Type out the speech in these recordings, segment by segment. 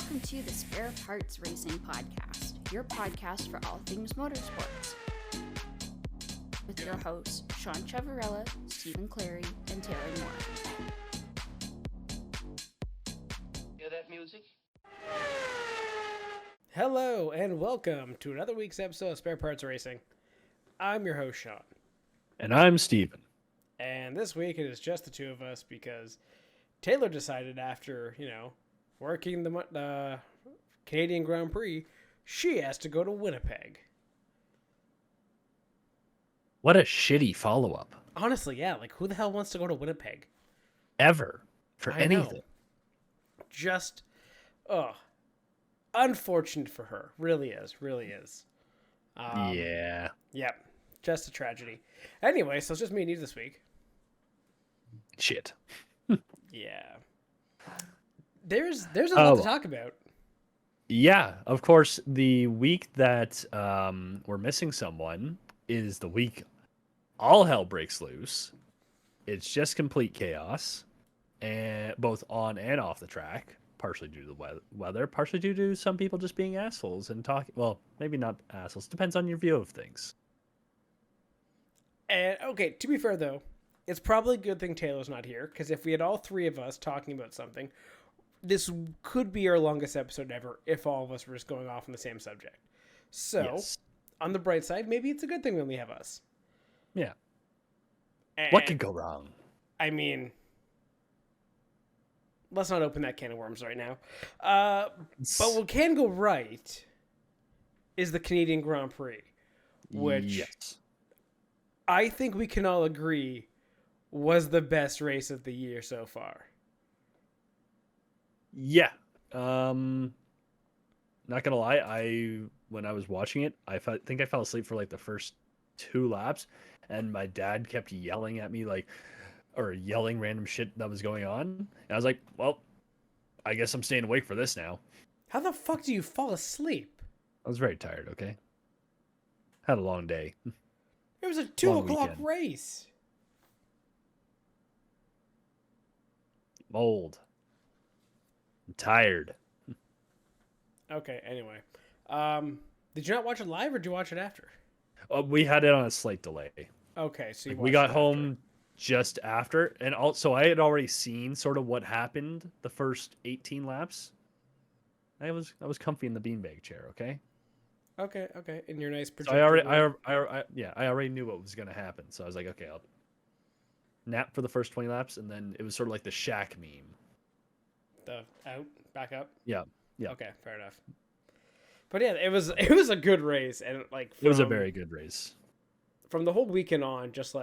Welcome to the Spare Parts Racing Podcast, your podcast for all things motorsports. With your hosts, Sean Chavarella, Stephen Clary, and Taylor Moore. Hear that music? Hello, and welcome to another week's episode of Spare Parts Racing. I'm your host, Sean. And I'm Steven. And this week it is just the two of us because Taylor decided after, working the Canadian Grand Prix, she has to go to Winnipeg. What a shitty follow-up. Honestly, yeah, who the hell wants to go to Winnipeg? Ever. For I know. anything. Just, unfortunate for her. Really is. Yeah. Yep, just a tragedy. Anyway, so it's just me and you this week. Shit. Yeah. There's a lot to talk about. Yeah, of course, the week that we're missing someone is the week all hell breaks loose. It's just complete chaos, and both on and off the track, partially due to the weather, partially due to some people just being assholes and talking. Well, maybe not assholes. Depends on your view of things. And okay, to be fair though, it's probably a good thing Taylor's not here, because if we had all three of us talking about something, this could be our longest episode ever if all of us were just going off on the same subject. So, Yes. On the bright side, maybe it's a good thing we only have us. Yeah. And, What could go wrong? I mean, let's not open that can of worms right now. But what can go right is the Canadian Grand Prix, which Yes. I think we can all agree was the best race of the year so far. Yeah. Not gonna lie, when I was watching it, think I fell asleep for the first 2 laps, and my dad kept yelling at me or yelling random shit that was going on. And I was like, well, I guess I'm staying awake for this now. How the fuck do you fall asleep? I was very tired, okay? Had a long day. It was a 2 Long o'clock weekend. race. I'm old. I'm tired. Okay, anyway. Did you not watch it live or did you watch it after? We had it on a slight delay. Okay, so you We watched got it home just after, and also I had already seen sort of what happened the first 18 laps. I was comfy in the beanbag chair, okay? after. Okay. In your nice So projector. I already knew what was gonna happen. So I was like, okay, I'll nap for the first 20 laps, and then it was sort of like the Shaq meme. The out, back up. Yeah. Okay, fair enough. But yeah, it was a good race, and It was a very good race. from the whole weekend on, just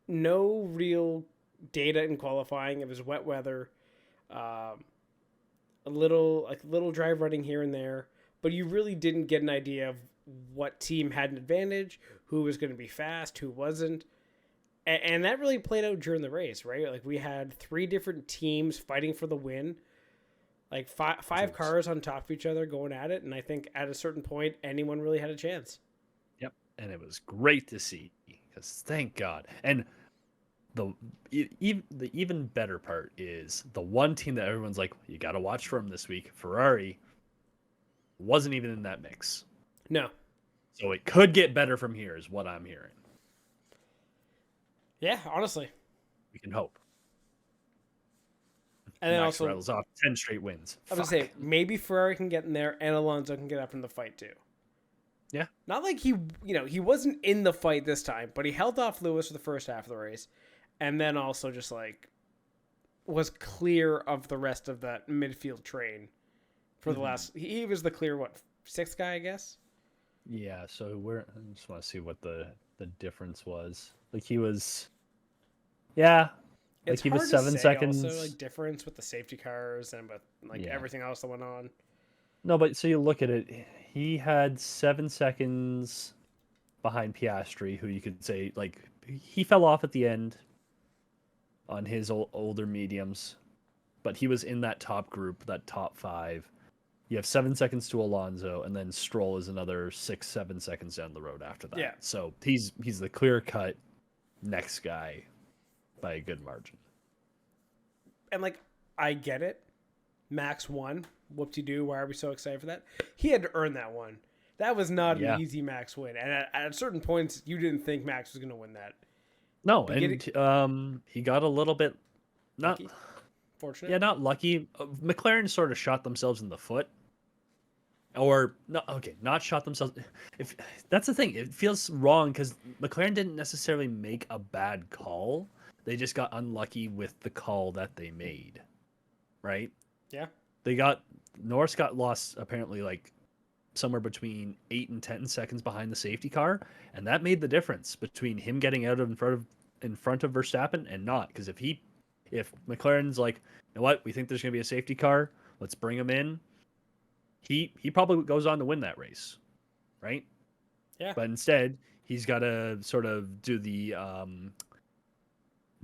no real data in qualifying. It was wet weather, a little drive running here and there, but you really didn't get an idea of what team had an advantage, who was going to be fast, who wasn't, and that really played out during the race, right? We had 3 different teams fighting for the win, five cars on top of each other going at it, and I think at a certain point anyone really had a chance. Yep, and it was great to see because thank God. And the even better part is the one team that everyone's like, you got to watch for them this week. Ferrari wasn't even in that mix, No. so it could get better from here, is what I'm hearing. Yeah, honestly. We can hope. And then Max also, rattles off 10 straight wins. I was gonna say maybe Ferrari can get in there, and Alonso can get up in the fight too. Yeah. Not like he wasn't in the fight this time, but he held off Lewis for the first half of the race, and then also just was clear of the rest of that midfield train for the last. He was the clear 6th guy, I guess. Yeah, so I just want to see what the difference was. He was, yeah, It's he hard was to 7 say seconds. Also, difference with the safety cars and with everything else that went on. No, but so you look at it, he had 7 seconds behind Piastri, who you could say he fell off at the end on his older mediums, but he was in that top group, that top 5. You have 7 seconds to Alonso, and then Stroll is another 6-7 seconds down the road after that. Yeah. So he's the clear cut next guy by a good margin. And I get it. Max won. whoop-de-doo, why are we so excited for that? He had to earn that one. That was not Yeah. an easy Max win. And at certain points, you didn't think Max was going to win that. No, But and he got a little bit not Lucky? Fortunate? yeah, not lucky. McLaren sort of shot themselves in the foot. Or no, okay, not shot themselves. If that's the thing, it feels wrong because McLaren didn't necessarily make a bad call. They just got unlucky with the call that they made, right? Yeah. Norris got lost apparently like somewhere between 8 and 10 seconds behind the safety car, and that made the difference between him getting out in front of Verstappen and not. Because if McLaren's like, you know what, we think there's gonna be a safety car, let's bring him in. He probably goes on to win that race, right? Yeah. But instead, he's got to sort of do the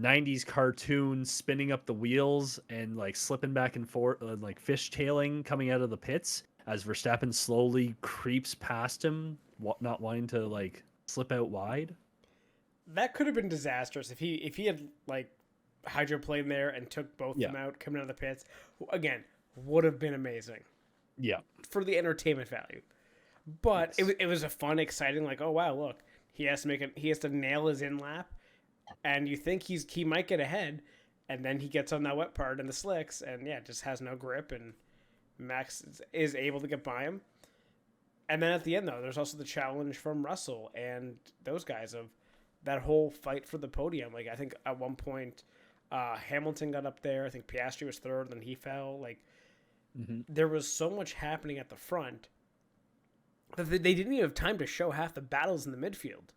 90s cartoon spinning up the wheels and like slipping back and forth, like fishtailing coming out of the pits as Verstappen slowly creeps past him, not wanting to like slip out wide. That could have been disastrous if he had like hydroplaned there and took both of them out coming out of the pits. Again, would have been amazing. Yeah. For the entertainment value. But it was a fun, exciting, like, oh wow, look, he has to nail his in lap, and you think he might get ahead, and then he gets on that wet part in the slicks, and yeah, just has no grip, and Max is able to get by him. And then at the end though, there's also the challenge from Russell and those guys of that whole fight for the podium. Like I think at one point, Hamilton got up there. I think Piastri was third, then he fell. Like. There was so much happening at the front that they didn't even have time to show half the battles in the midfield.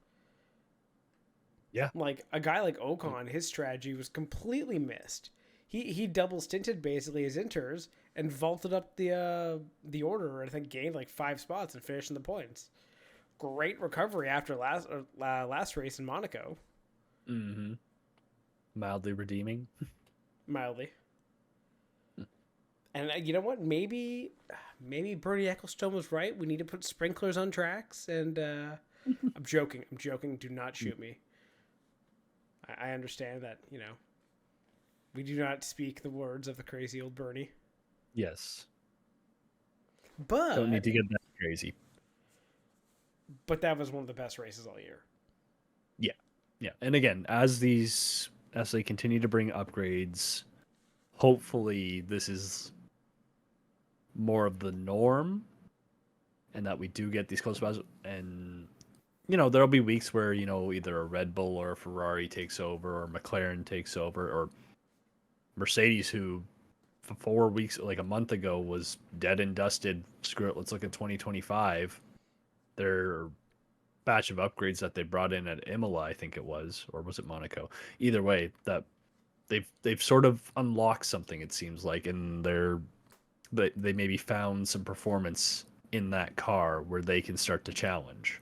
Yeah. Like a guy like Ocon, his strategy was completely missed. He double stinted basically his inters and vaulted up the order, and I think gained like 5 spots and finished in the points. Great recovery after last race in Monaco. Mm-hmm. Mildly redeeming. Mildly. And you know what? Maybe Bernie Ecclestone was right. We need to put sprinklers on tracks. And I'm joking. Do not shoot me. I understand that, we do not speak the words of the crazy old Bernie. Yes. But don't need to get that crazy. But that was one of the best races all year. Yeah. Yeah. And again, as they continue to bring upgrades, hopefully this is more of the norm and that we do get these close spots. And there'll be weeks where either a Red Bull or a Ferrari takes over or McLaren takes over, or Mercedes, who for 4 weeks, like a month ago, was dead and dusted. Screw it, let's look at 2025. Their batch of upgrades that they brought in at Imola, I think it was, or was it Monaco, either way, that they've sort of unlocked something, it seems like, and they maybe found some performance in that car where they can start to challenge.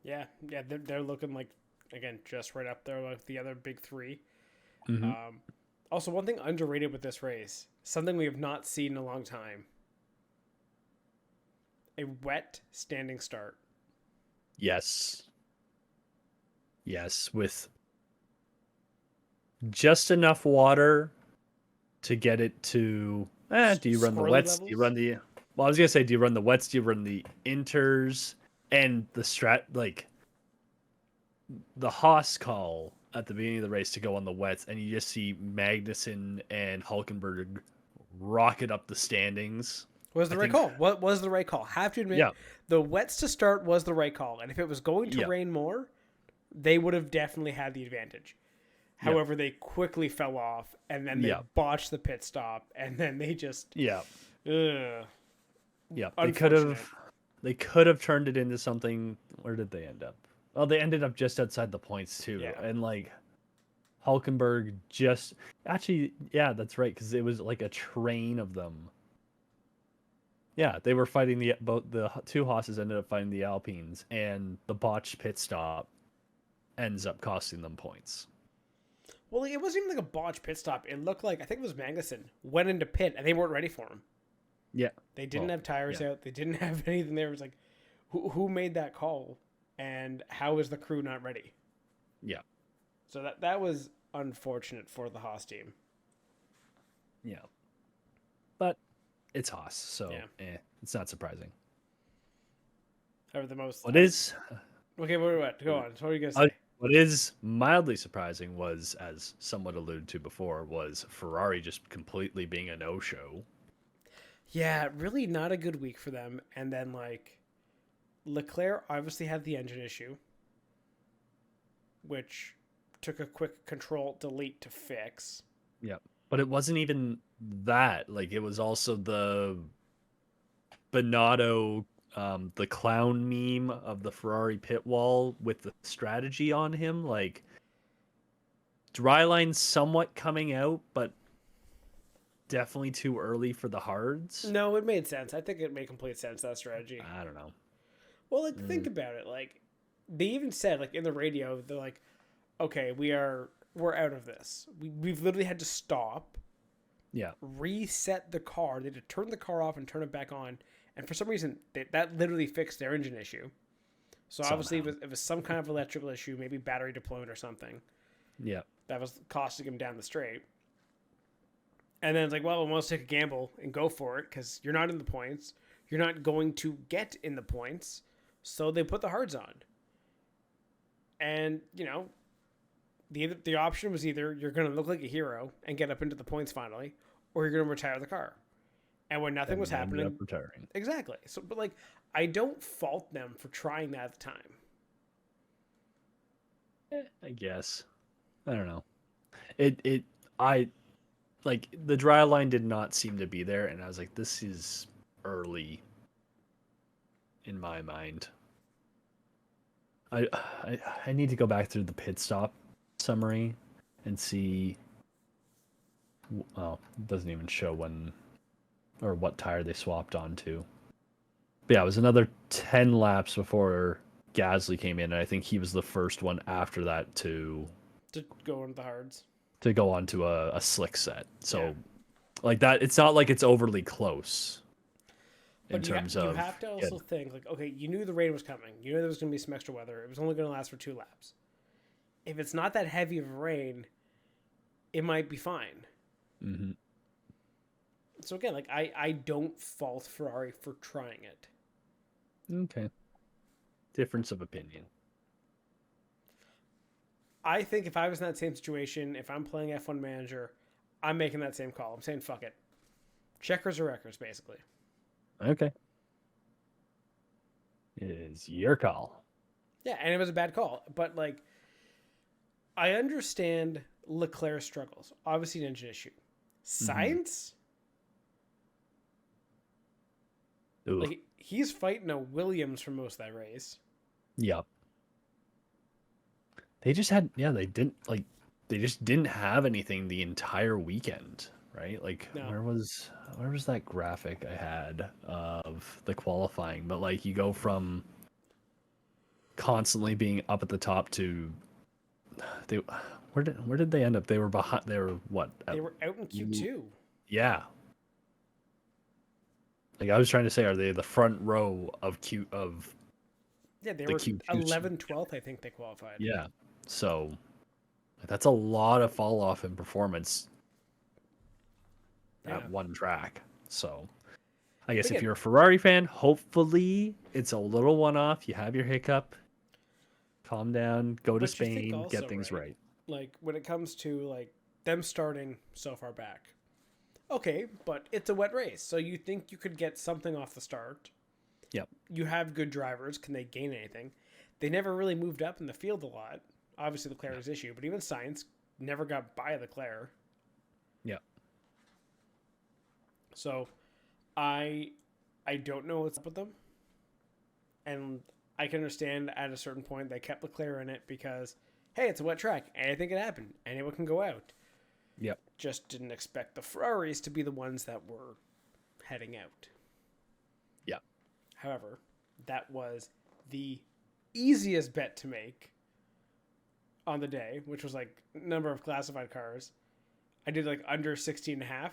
Yeah, they're looking like, again, just right up there with the other big three. Mm-hmm. Also, one thing underrated with this race, something we have not seen in a long time: a wet standing start. Yes, with just enough water to get it to. Do you run the wets? Levels? Do you run the? Well, I was gonna say, do you run the wets? Do you run the inters? And the the Haas call at the beginning of the race to go on the wets, and you just see Magnussen and Hülkenberg rocket up the standings. Was the right call? What was the right call? Have to admit, the wets to start was the right call. And if it was going to rain more, they would have definitely had the advantage. However, they quickly fell off, and then they botched the pit stop, and then they just They could have turned it into something. Where did they end up? Well, they ended up just outside the points too, and like Hülkenberg that's right, because it was like a train of them. Yeah, they were fighting the two Haas's ended up fighting the Alpines, and the botched pit stop ends up costing them points. Well, it wasn't even like a botched pit stop. It looked like, I think it was Magnussen went into pit and they weren't ready for him. Yeah, they didn't have tires out. They didn't have anything there. It was like, who made that call, and how is the crew not ready? Yeah. So that was unfortunate for the Haas team. Yeah. but it's Haas, so Yeah. it's not surprising. However, the most. What is Okay, what? Go on. So what are you gonna say? what is mildly surprising was, as somewhat alluded to before, was Ferrari just completely being a no-show. Yeah, really not a good week for them. And then like Leclerc obviously had the engine issue, which took a quick control delete to fix. Yeah, but it wasn't even that. Like, it was also the Bernardo, the clown meme of the Ferrari pit wall with the strategy on him. Like, dry line somewhat coming out, but definitely too early for the hards. No, it made sense. I think it made complete sense, that strategy. I don't know. Well, like think about it. Like they even said, like in the radio, they're like, "Okay, we're out of this. We've literally had to stop, Yeah, reset the car. They had to turn the car off and turn it back on. And for some reason, that literally fixed their engine issue. So obviously, it was some kind of electrical issue, maybe battery deployment or something. yeah. That was costing him down the straight. And then it's like, well, let's take a gamble and go for it because you're not in the points. You're not going to get in the points. So they put the hards on. And, you know, the option was either you're going to look like a hero and get up into the points finally, or you're going to retire the car. And when nothing was happening, retiring. Exactly. So, but like, I don't fault them for trying that at the time. I guess. I don't know. I like the dry line did not seem to be there, and I was like, this is early in my mind. I need to go back through the pit stop summary and see. Well, it doesn't even show when or what tire they swapped onto. But yeah, it was another 10 laps before Gasly came in, and I think he was the first one after that to go into the hards. To go onto a slick set. So, like that, it's not like it's overly close. But you have to also think, like, okay, you knew the rain was coming. You knew there was going to be some extra weather. It was only going to last for 2 laps. If it's not that heavy of a rain, it might be fine. Mm-hmm. So again, like I don't fault Ferrari for trying it. Okay. Difference of opinion. I think if I was in that same situation, if I'm playing F1 Manager, I'm making that same call. I'm saying fuck it. Checkers or wreckers, basically. Okay. It is your call. Yeah, and it was a bad call. But, like, I understand Leclerc's struggles. Obviously an engine issue. Sainz? Mm-hmm. Like, he's fighting a Williams for most of that race. Yep. They just had, they just didn't have anything the entire weekend, right? Like, No. where was that graphic I had of the qualifying? But like, you go from constantly being up at the top to where did they end up? They were behind. They were what? They were out in Q2. Yeah. Like I was trying to say, are they the front row of Yeah, they were 11th, 12th, I think they qualified. Yeah. So that's a lot of fall off in performance at one track. So I guess if you're a Ferrari fan, hopefully it's a little one-off. You have your hiccup, calm down, go to Spain, also, get things right. Like when it comes to like them starting so far back, okay, but it's a wet race, so you think you could get something off the start. Yep. You have good drivers. Can they gain anything? They never really moved up in the field a lot. Obviously, Leclerc's issue, but even Sainz never got by Leclerc. Yeah. So, I don't know what's up with them, and I can understand at a certain point they kept Leclerc in it because, hey, it's a wet track. Anything can happen. Anyone can go out. Yep. Just didn't expect the Ferraris to be the ones that were heading out. Yeah. However, that was the easiest bet to make on the day, which was like number of classified cars. I did like under 16.5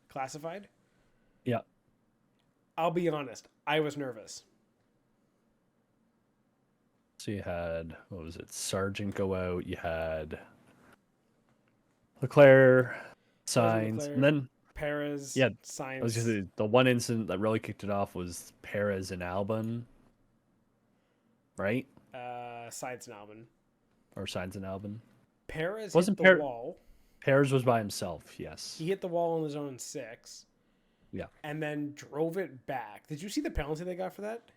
classified. Yeah. I'll be honest, I was nervous. So you had, what was it, Sargent go out, you had Leclerc, Sainz, and then Perez, Yeah, I was Sainz, just the one incident that really kicked it off was Perez and Albon, right? Sainz and Albon. Or Sainz and Albon. Perez Wasn't hit the wall. Perez was by himself, yes. He hit the wall on his own 6. Yeah. And then drove it back. Did you see the penalty they got for that?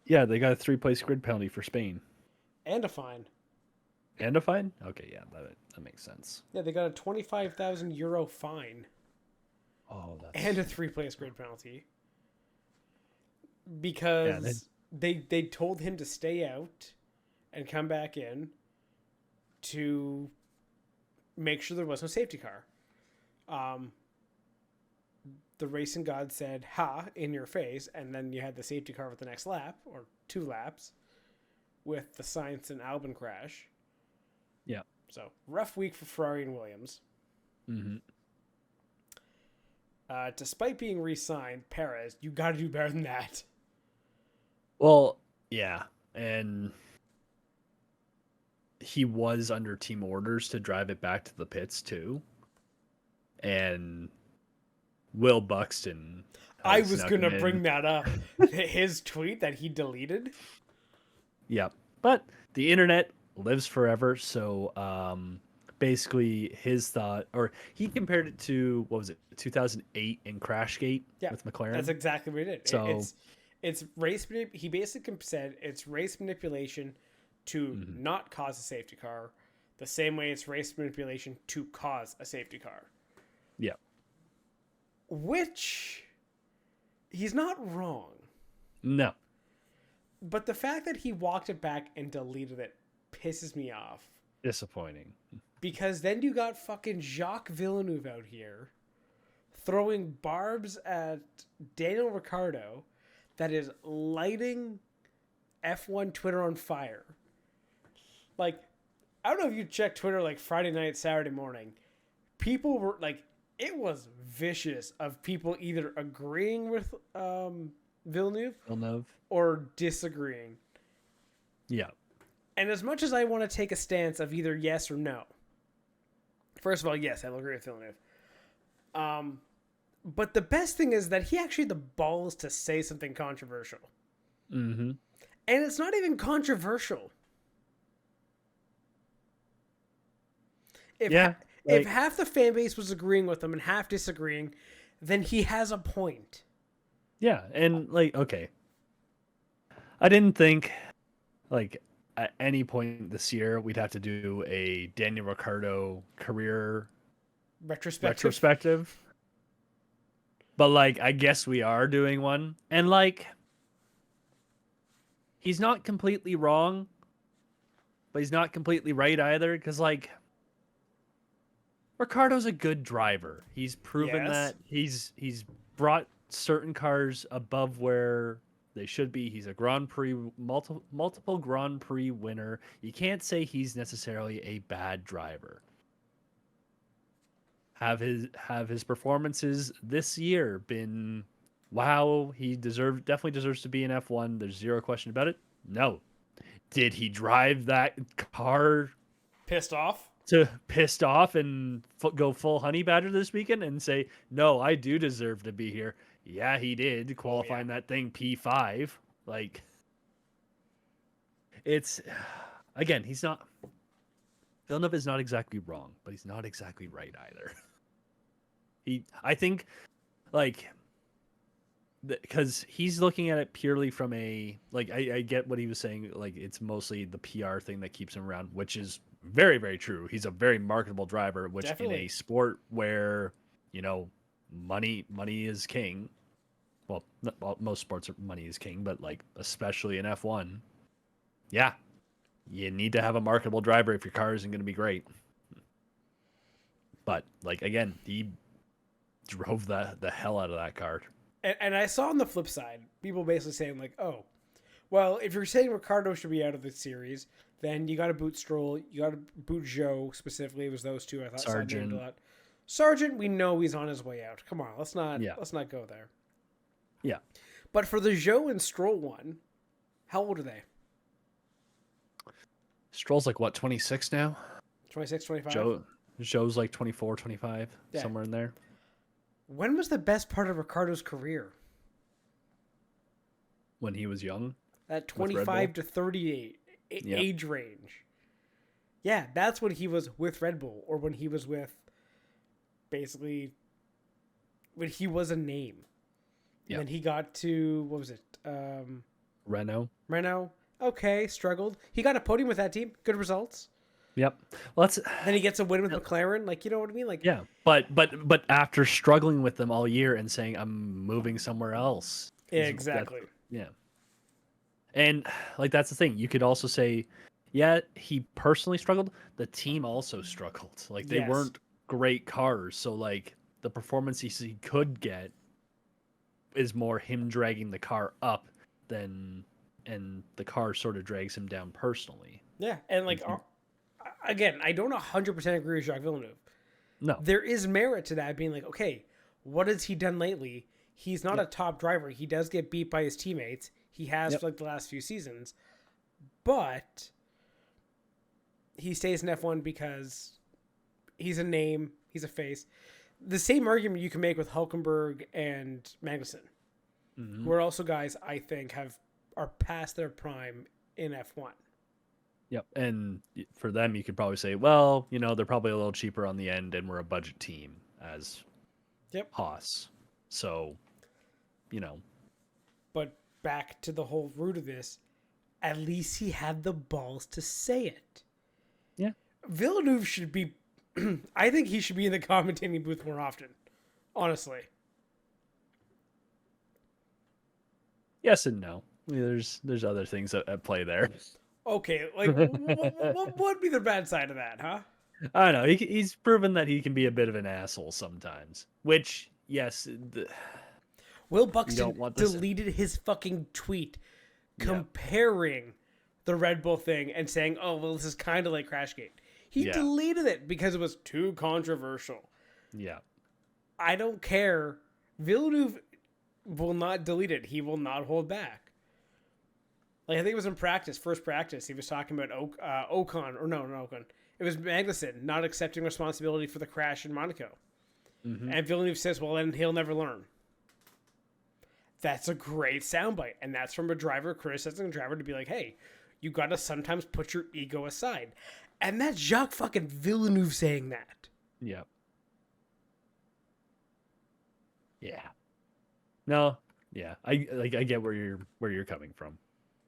Yeah, they got a 3-place grid penalty for Spain. And a fine. And a fine? Okay, yeah, that makes sense. Yeah, they got a €25,000 fine. Oh, that's... And a 3-place grid penalty. Because they told him to stay out and come back in to make sure there was no safety car. The racing god said, ha, in your face, and then you had the safety car with the next lap, or 2 laps, with the Sainz and Albon crash. Yeah. So, rough week for Ferrari and Williams. Mm-hmm. Despite being re-signed, Perez, you got to do better than that. Well, yeah, and he was under team orders to drive it back to the pits, too. And Will Buxton... I was going to bring that up. His tweet that he deleted. Yeah, but the internet lives forever, so basically his thought, or he compared it to, what was it, 2008 in Crashgate with McLaren? That's exactly what it did. So, it's race he basically said it's race manipulation to not cause a safety car, the same way it's race manipulation to cause a safety car. Yeah. Which, he's not wrong. No. But the fact that he walked it back and deleted it pisses me off. Disappointing. Because then you got fucking Jacques Villeneuve out here throwing barbs at Daniel Ricciardo that is lighting F1 Twitter on fire. Like, I don't know if you checked Twitter like Friday night, Saturday morning. People were like, it was vicious of people either agreeing with Villeneuve or disagreeing. Yeah. And as much as I want to take a stance of either yes or no, first of all, yes, I will agree with Villeneuve. But the best thing is that he actually had the balls to say something controversial. Mm-hmm. And it's not even controversial. If half the fan base was agreeing with him and half disagreeing, then he has a point. Yeah, and like, okay. I didn't think, like, at any point this year we'd have to do a Daniel Ricciardo career retrospective. But, like, I guess we are doing one. And, like, he's not completely wrong, but he's not completely right either. Because, like, Ricciardo's a good driver. He's proven that. He's brought certain cars above where they should be. He's a Grand Prix, multiple Grand Prix winner. You can't say he's necessarily a bad driver. Have his performances this year been wow? He definitely deserves to be in F1. There's zero question about it. No. Did he drive that car pissed off and go full honey badger this weekend and say, no, I do deserve to be here? Yeah, he did, qualifying that thing P5. Like, it's, again, Villeneuve is not exactly wrong, but he's not exactly right either. I think, like, because he's looking at it purely from a, like, I get what he was saying, like, it's mostly the PR thing that keeps him around, which is very, very true. He's a very marketable driver, which in a sport where, you know, money is king. Well, most sports money is king, but, like, especially in F1, yeah, you need to have a marketable driver if your car isn't going to be great. But, like, again, he drove the hell out of that car. And I saw on the flip side, people basically saying, like, oh, well, if you're saying Ricciardo should be out of the series, then you got to boot Stroll, you got to boot Zhou specifically. It was those two I thought Sargent. a lot. Sargent, we know he's on his way out. Come on, let's not go there. Yeah. But for the Zhou and Stroll one, how old are they? Stroll's like, what, 26 now? 26, 25? Zhou's like 24, 25, somewhere in there. When was the best part of Ricardo's career? When he was young. That With Red 25 Bull? to 38 Yep. age range. Yeah, that's when he was with Red Bull, or when he was with, basically, when he was a name. Yep. And then he got to, what was it? Renault. Renault. Okay, struggled. He got a podium with that team. Good results. Yep. Well, that's Then he gets a win with McLaren. Like, you know what I mean? Like, yeah. But after struggling with them all year and saying I'm moving somewhere else. exactly. Yeah. And like that's the thing. You could also say, yeah, he personally struggled. The team also struggled. Like they Yes. weren't great cars. So like the performance he could get is more him dragging the car up and the car sort of drags him down personally. Yeah, and like, again, I don't 100% agree with Jacques Villeneuve. No. There is merit to that, being like, okay, what has he done lately? He's not a top driver. He does get beat by his teammates. He has for like the last few seasons. But he stays in F1 because he's a name, he's a face. The same argument you can make with Hülkenberg and Magnussen, who are also guys I think are past their prime in F1. Yep. And for them, you could probably say, well, you know, they're probably a little cheaper on the end and we're a budget team as Haas. So, you know. But back to the whole root of this, at least he had the balls to say it. Yeah. Villeneuve should be, I think he should be in the commentating booth more often, honestly. Yes and no. I mean, there's other things at play there. Okay, like, what would be the bad side of that, huh? I don't know. He's proven that he can be a bit of an asshole sometimes. Which, yes. Will Buxton deleted his fucking tweet comparing the Red Bull thing and saying, oh, well, this is kind of like Crashgate. He deleted it because it was too controversial. Yeah. I don't care. Villeneuve will not delete it. He will not hold back. Like, I think it was in first practice, he was talking about Ocon, or no, Ocon. It was Magnussen not accepting responsibility for the crash in Monaco. Mm-hmm. And Villeneuve says, well, then he'll never learn. That's a great soundbite. And that's from a driver criticizing a driver to be like, hey, you got to sometimes put your ego aside. And that's Jacques fucking Villeneuve saying that. Yeah. Yeah. No. Yeah. I get where you're coming from.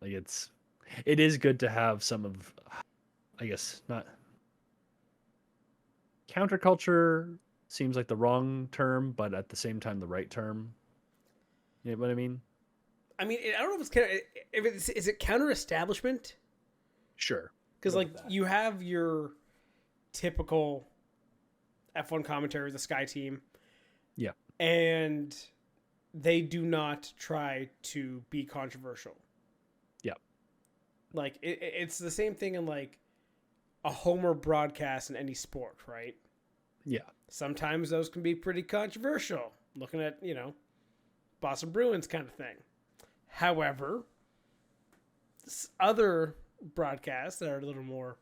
Like it is good to have some of, I guess, not counterculture seems like the wrong term, but at the same time the right term. You know what I mean? I mean, I don't know if is it counter-establishment? Sure. Because like you have your typical F1 commentary, the Sky team. Yeah. And they do not try to be controversial. Yeah. Like it's the same thing in like a Homer broadcast in any sport, right? Yeah. Sometimes those can be pretty controversial. Looking at, Boston Bruins kind of thing. However, other broadcasts that are a little more,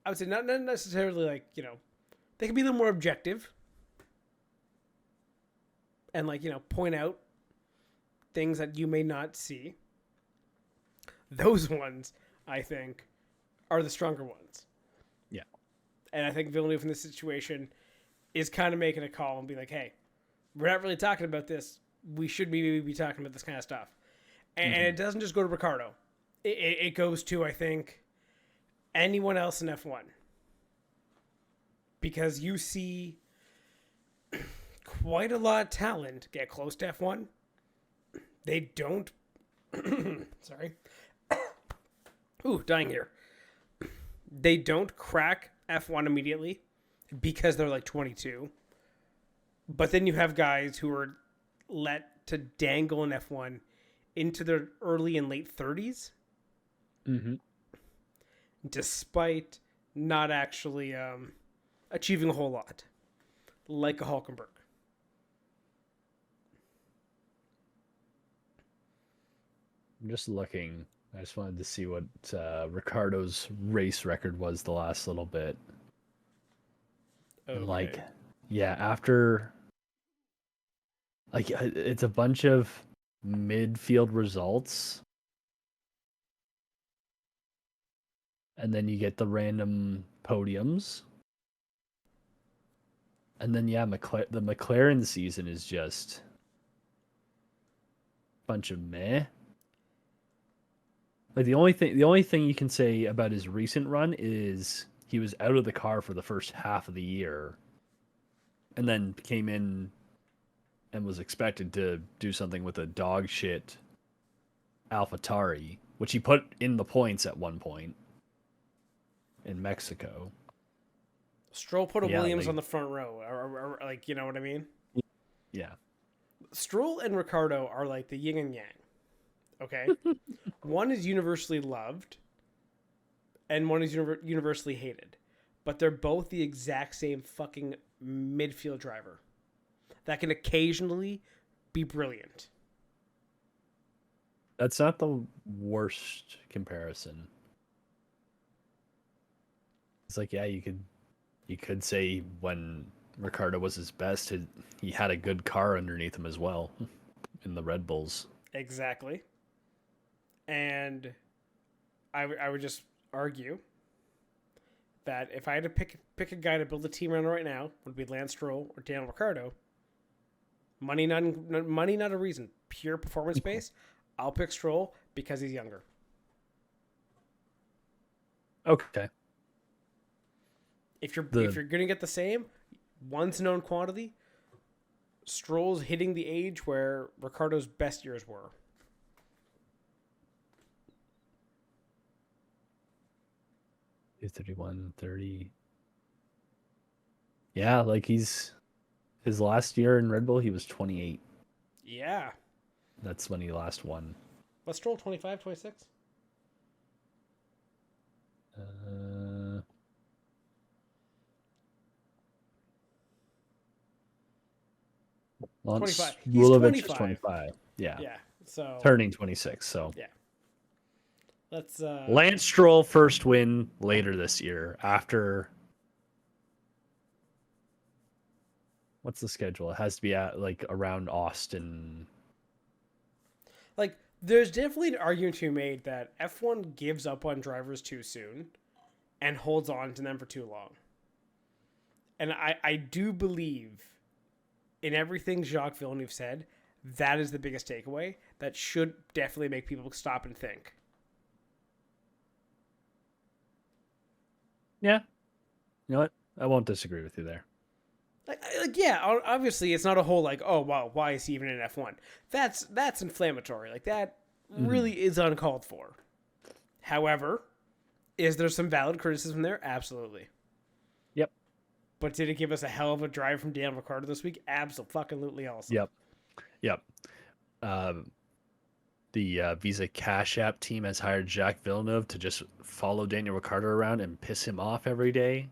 I would say not necessarily like, they can be a little more objective and like, point out things that you may not see. Those ones, I think, are the stronger ones. Yeah. And I think Villeneuve in this situation is kind of making a call and be like, hey, we're not really talking about this. We should maybe be talking about this kind of stuff. And it doesn't just go to Ricardo. It goes to, I think, anyone else in F1. Because you see quite a lot of talent get close to F1. They don't... Sorry. Ooh, dying here. They don't crack F1 immediately because they're like 22. But then you have guys who are let to dangle in F1 into their early and late 30s. Mm-hmm. Despite not actually achieving a whole lot. Like a Hülkenberg. I'm just looking. I just wanted to see what Ricardo's race record was the last little bit. Okay. And after Like it's a bunch of midfield results, and then you get the random podiums, and then the McLaren season is just a bunch of meh. Like the only thing you can say about his recent run is he was out of the car for the first half of the year, and then came in and was expected to do something with a dog shit AlphaTauri, which he put in the points at one point in Mexico. Stroll put a Williams on the front row, or like, you know what I mean? Yeah. Stroll and Ricardo are like the yin and yang. Okay, one is universally loved, and one is universally hated, but they're both the exact same fucking midfield driver that can occasionally be brilliant. That's not the worst comparison. It's like, yeah, you could say when Ricardo was his best, he had a good car underneath him as well in the Red Bulls. Exactly. And I would just argue that if I had to pick a guy to build a team around right now, would be Lance Stroll or Daniel Ricciardo. Money not a reason. Pure performance base. I'll pick Stroll because he's younger. Okay. If you're gonna get the same, one's known quantity. Stroll's hitting the age where Ricciardo's best years were. He's 31, 30. Yeah, like his last year in Red Bull, he was 28. Yeah. That's when he last won. Let's Stroll 25, 26. Lance 25. He's 25. Yeah. Yeah. So Turning 26. So yeah. Let's Lance Stroll first win later this year after. What's the schedule? It has to be at like around Austin. Like, there's definitely an argument to be made that F1 gives up on drivers too soon and holds on to them for too long. And I do believe in everything Jacques Villeneuve said, that is the biggest takeaway that should definitely make people stop and think. Yeah. You know what? I won't disagree with you there. Like, yeah, obviously it's not a whole like, oh wow, why is he even in F1? That's inflammatory. Like that really is uncalled for. However, is there some valid criticism there? Absolutely. Yep. But did it give us a hell of a drive from Daniel Ricciardo this week? Absolutely also. Yep. The Visa Cash App team has hired Jacques Villeneuve to just follow Daniel Ricciardo around and piss him off every day.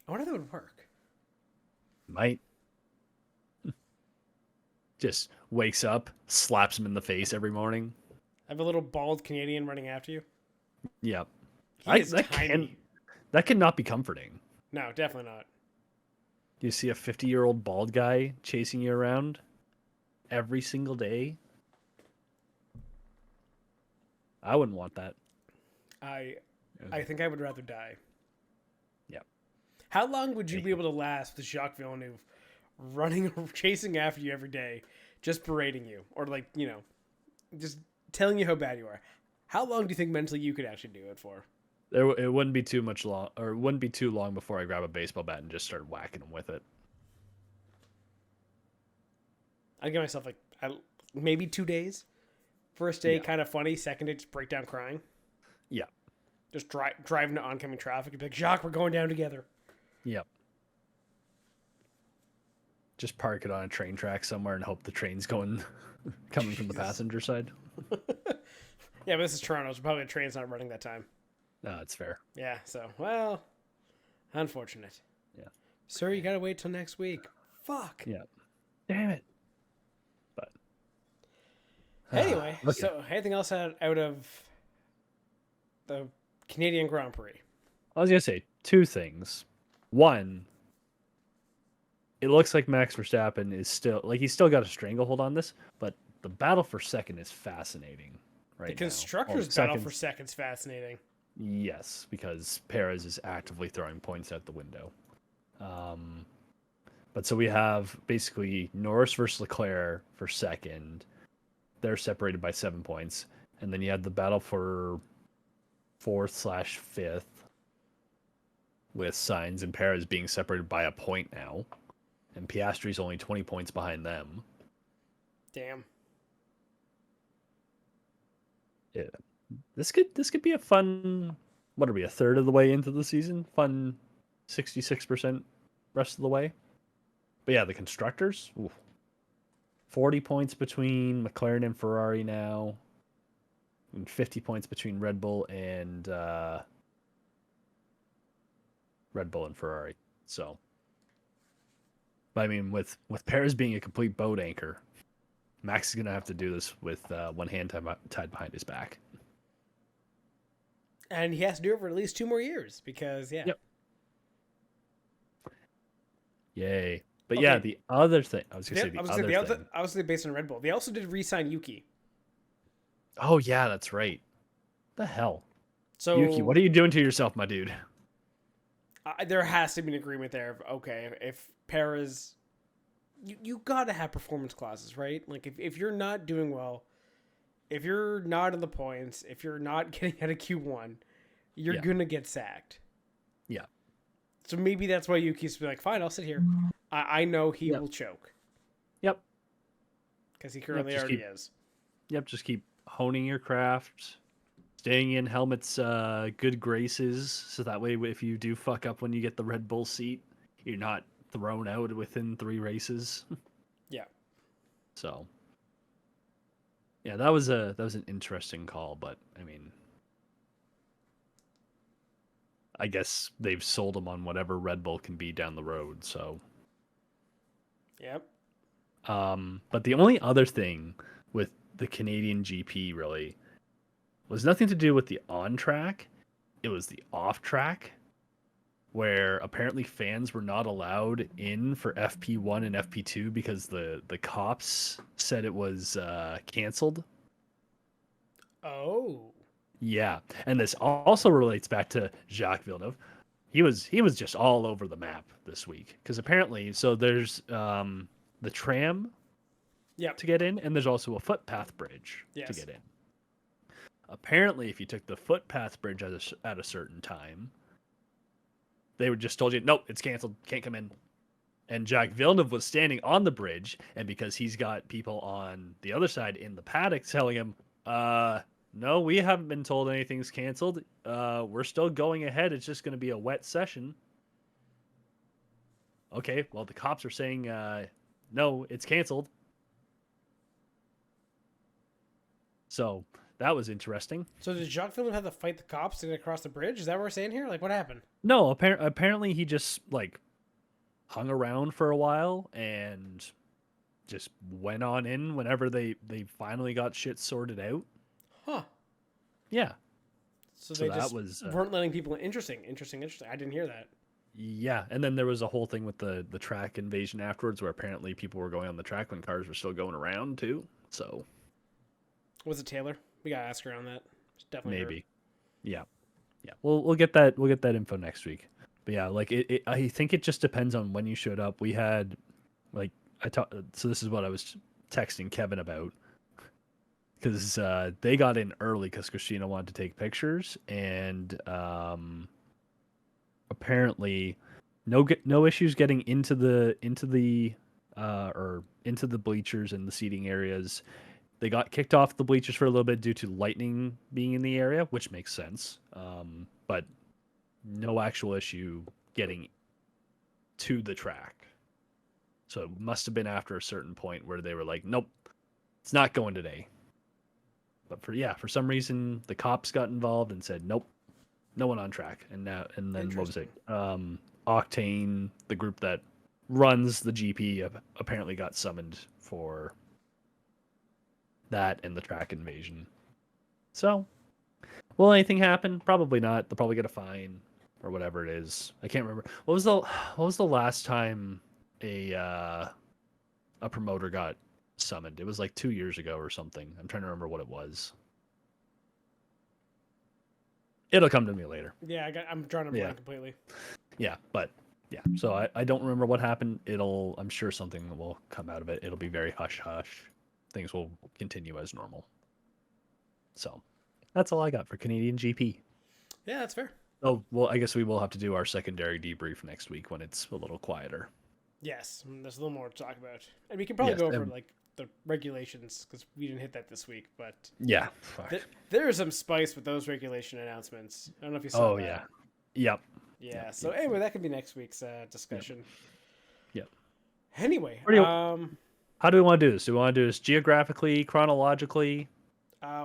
I wonder if that would work. Might. Just wakes up, slaps him in the face every morning. Have a little bald Canadian running after you. Yep. He is tiny. That could not be comforting. No, definitely not. You see a 50-year-old bald guy chasing you around every single day. I wouldn't want that. I think I would rather die. Yep. How long would you be able to last with Jacques Villeneuve chasing after you every day, just berating you, or like, you know, just telling you how bad you are? How long do you think mentally you could actually do it for? It wouldn't be too long before I grab a baseball bat and just start whacking him with it. I'd give myself like maybe 2 days. First day, kind of funny. Second day, just break down crying. Yeah. Just driving to oncoming traffic and be like, Jacques, we're going down together. Yep. Just park it on a train track somewhere and hope the train's coming from the passenger side. Yeah, but this is Toronto, so probably the train's not running that time. No, it's fair. Yeah, so, well, unfortunate. Yeah. Sir, you gotta wait till next week. Fuck. Yeah. Damn it. But. Anyway, okay. So anything else out of the Canadian Grand Prix? I was going to say two things. One, it looks like Max Verstappen is still like he's still got a stranglehold on this, but the battle for second is fascinating right The now. constructors' battle for second's fascinating. Yes, because Perez is actively throwing points out the window. But so we have basically Norris versus Leclerc for second. They're separated by 7 points. And then you had the battle for fourth/fifth with Sainz and Perez being separated by a point now. And Piastri's only 20 points behind them. Damn. Yeah. This could be a fun, what are we, a third of the way into the season? Fun 66% rest of the way. But yeah, the constructors, ooh, 40 points between McLaren and Ferrari now, and 50 points between Red Bull and Ferrari. So, but I mean, with Perez being a complete boat anchor, Max is gonna have to do this with one hand tied behind his back. And he has to do it for at least 2 more years because, yeah. Yep. Yay. But Okay. yeah, the other thing, I was going to say the other thing. Obviously based on Red Bull. They also did re-sign Yuki. Oh, yeah, that's right. The hell? So Yuki, what are you doing to yourself, my dude? There has to be an agreement there of, okay, if Perez... You got to have performance clauses, right? Like, if you're not doing well, if you're not in the points, if you're not getting out of Q1, you're going to get sacked. Yeah. So maybe that's why Yuki's like, fine, I'll sit here. I know he will choke. Yep. Because he currently already is. Yep, just keep honing your craft, staying in helmet's good graces, so that way if you do fuck up when you get the Red Bull seat, you're not thrown out within 3 races. Yeah. So, yeah, that was an interesting call, but I mean, I guess they've sold him on whatever Red Bull can be down the road, so. Yep. But the only other thing with the Canadian GP really was nothing to do with the on track. It was the off track, where apparently fans were not allowed in for FP1 and FP2 because the cops said it was canceled. Oh. Yeah, and this also relates back to Jacques Villeneuve. He was just all over the map this week because apparently, so there's the tram to get in, and there's also a footpath bridge to get in. Apparently, if you took the footpath bridge at a certain time, they would just told you, nope, it's canceled, can't come in. And Jacques Villeneuve was standing on the bridge, and because he's got people on the other side in the paddock telling him, no, we haven't been told anything's canceled. We're still going ahead. It's just going to be a wet session. Okay, well, the cops are saying, no, it's canceled. So that was interesting. So did Jacques Villeneuve have to fight the cops to get across the bridge? Is that what we're saying here? Like, what happened? No, apparently he just, like, hung around for a while and just went on in whenever they finally got shit sorted out. Huh. Yeah. So they just weren't letting people in. Interesting. I didn't hear that. Yeah, and then there was a whole thing with the track invasion afterwards where apparently people were going on the track when cars were still going around too. So was it Taylor? We gotta ask her on that. It's definitely maybe. Her. Yeah. We'll get that info next week. But yeah, like I think it just depends on when you showed up. We had like so this is what I was texting Kevin about. Because they got in early because Christina wanted to take pictures, and apparently no issues getting into the bleachers and the seating areas. They got kicked off the bleachers for a little bit due to lightning being in the area, which makes sense. But no actual issue getting to the track. So it must have been after a certain point where they were like, nope, it's not going today. But for some reason, the cops got involved and said, nope, no one on track. And then what was it? Octane, the group that runs the GP, apparently got summoned for that and the track invasion. So, will anything happen? Probably not. They'll probably get a fine or whatever it is. I can't remember. What was the last time a promoter got summoned. It was like 2 years ago or something. I'm trying to remember what it was. It'll come to me later. Yeah, I'm drawing a blank completely. Yeah, but yeah. So I don't remember what happened. I'm sure something will come out of it. It'll be very hush hush. Things will continue as normal. So that's all I got for Canadian GP. Yeah, that's fair. Oh, well, I guess we will have to do our secondary debrief next week when it's a little quieter. Yes, there's a little more to talk about. And we can probably go over like the regulations because we didn't hit that this week. But yeah, there is some spice with those regulation announcements. I don't know if you saw that. Oh, yeah. Yep. Yeah. So anyway, that could be next week's discussion. Yep. Anyway, how do we want to do this? Do we want to do this geographically, chronologically?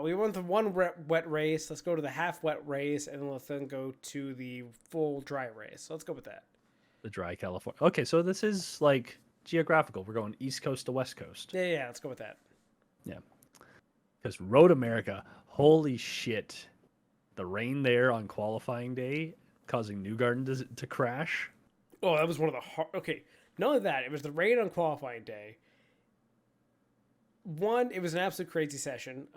We went to one wet race. Let's go to the half wet race, and let's then go to the full dry race. So let's go with that. The dry California. Okay, so this is like geographical. We're going East Coast to West Coast. Yeah, let's go with that. Yeah. Because Road America, holy shit. The rain there on qualifying day causing Newgarden to crash. Oh, that was one of the hard... Okay, not only that, it was the rain on qualifying day. One, it was an absolute crazy session.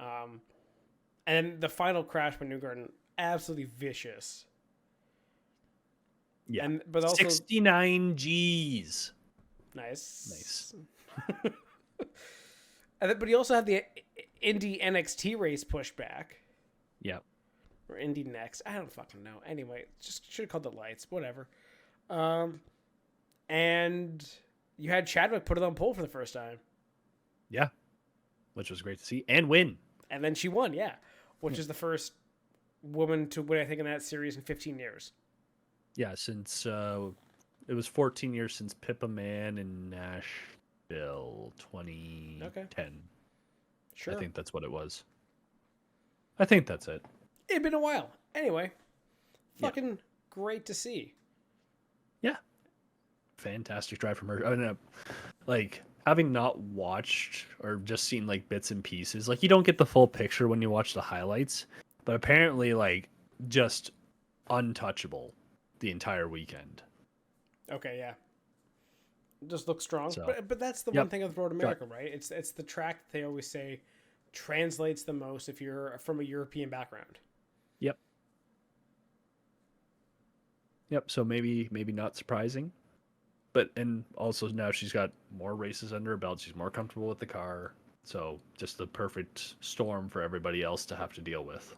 And the final crash by Newgarden, absolutely vicious. Yeah. But also 69 G's. Nice. But he also had the Indy NXT race pushed back. Yep. Or Indy Next. I don't fucking know. Anyway, just should have called the lights. Whatever. And you had Chadwick put it on pole for the first time. Yeah. Which was great to see. And win. And then she won, yeah. Which is the first woman to win, I think, in that series in 15 years. Yeah, since it was 14 years since Pippa Mann in Nashville 2010. Okay. Sure. I think that's what it was. I think that's it. It'd been a while. Anyway, fucking great to see. Yeah. Fantastic drive from her. I mean, like, having not watched or just seen, like, bits and pieces, like, you don't get the full picture when you watch the highlights, but apparently, like, just untouchable the entire weekend. Okay, yeah. Just looks strong. So, but that's the one thing with Road America, right? It's the track that they always say translates the most if you're from a European background. Yep, so maybe not surprising. But and also now she's got more races under her belt. She's more comfortable with the car. So just the perfect storm for everybody else to have to deal with.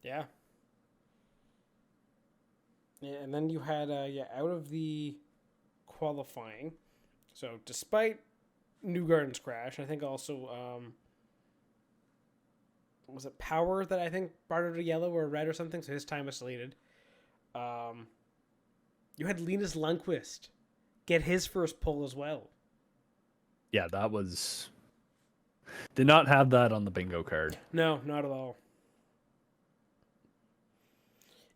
Yeah. Yeah, and then you had out of the qualifying. So despite Newgarden's crash, I think also was it Power that I think brought her to yellow or red or something, so his time was deleted. You had Linus Lundqvist get his first pole as well. Yeah, that was... Did not have that on the bingo card. No, not at all.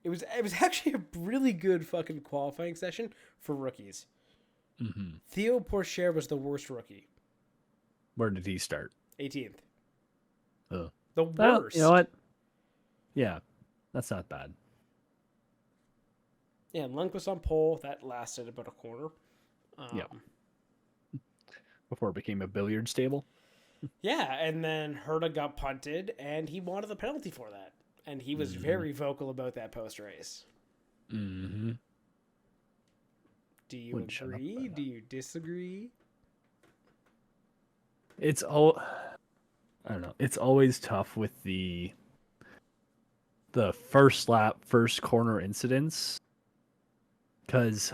It was actually a really good fucking qualifying session for rookies. Mm-hmm. Theo Pourchaire was the worst rookie. Where did he start? 18th. Oh. The worst. You know what? Yeah, that's not bad. Yeah, Lundqvist on pole. That lasted about a quarter. Yeah. Before it became a billiards table. Yeah, and then Herta got punted, and he wanted the penalty for that. And he was very vocal about that post-race. Mm-hmm. Do you agree? Do you disagree? I don't know. It's always tough with the first lap, first corner incidents. Because,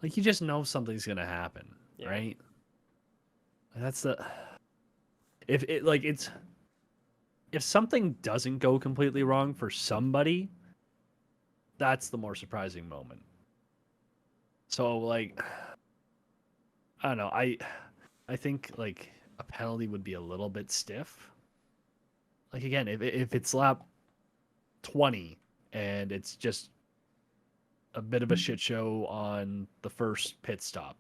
like, you just know something's going to happen, right? That's the... If something doesn't go completely wrong for somebody, that's the more surprising moment. So, like, I don't know. I think, like, a penalty would be a little bit stiff. Like, again, if it's lap 20 and it's just a bit of a shit show on the first pit stop,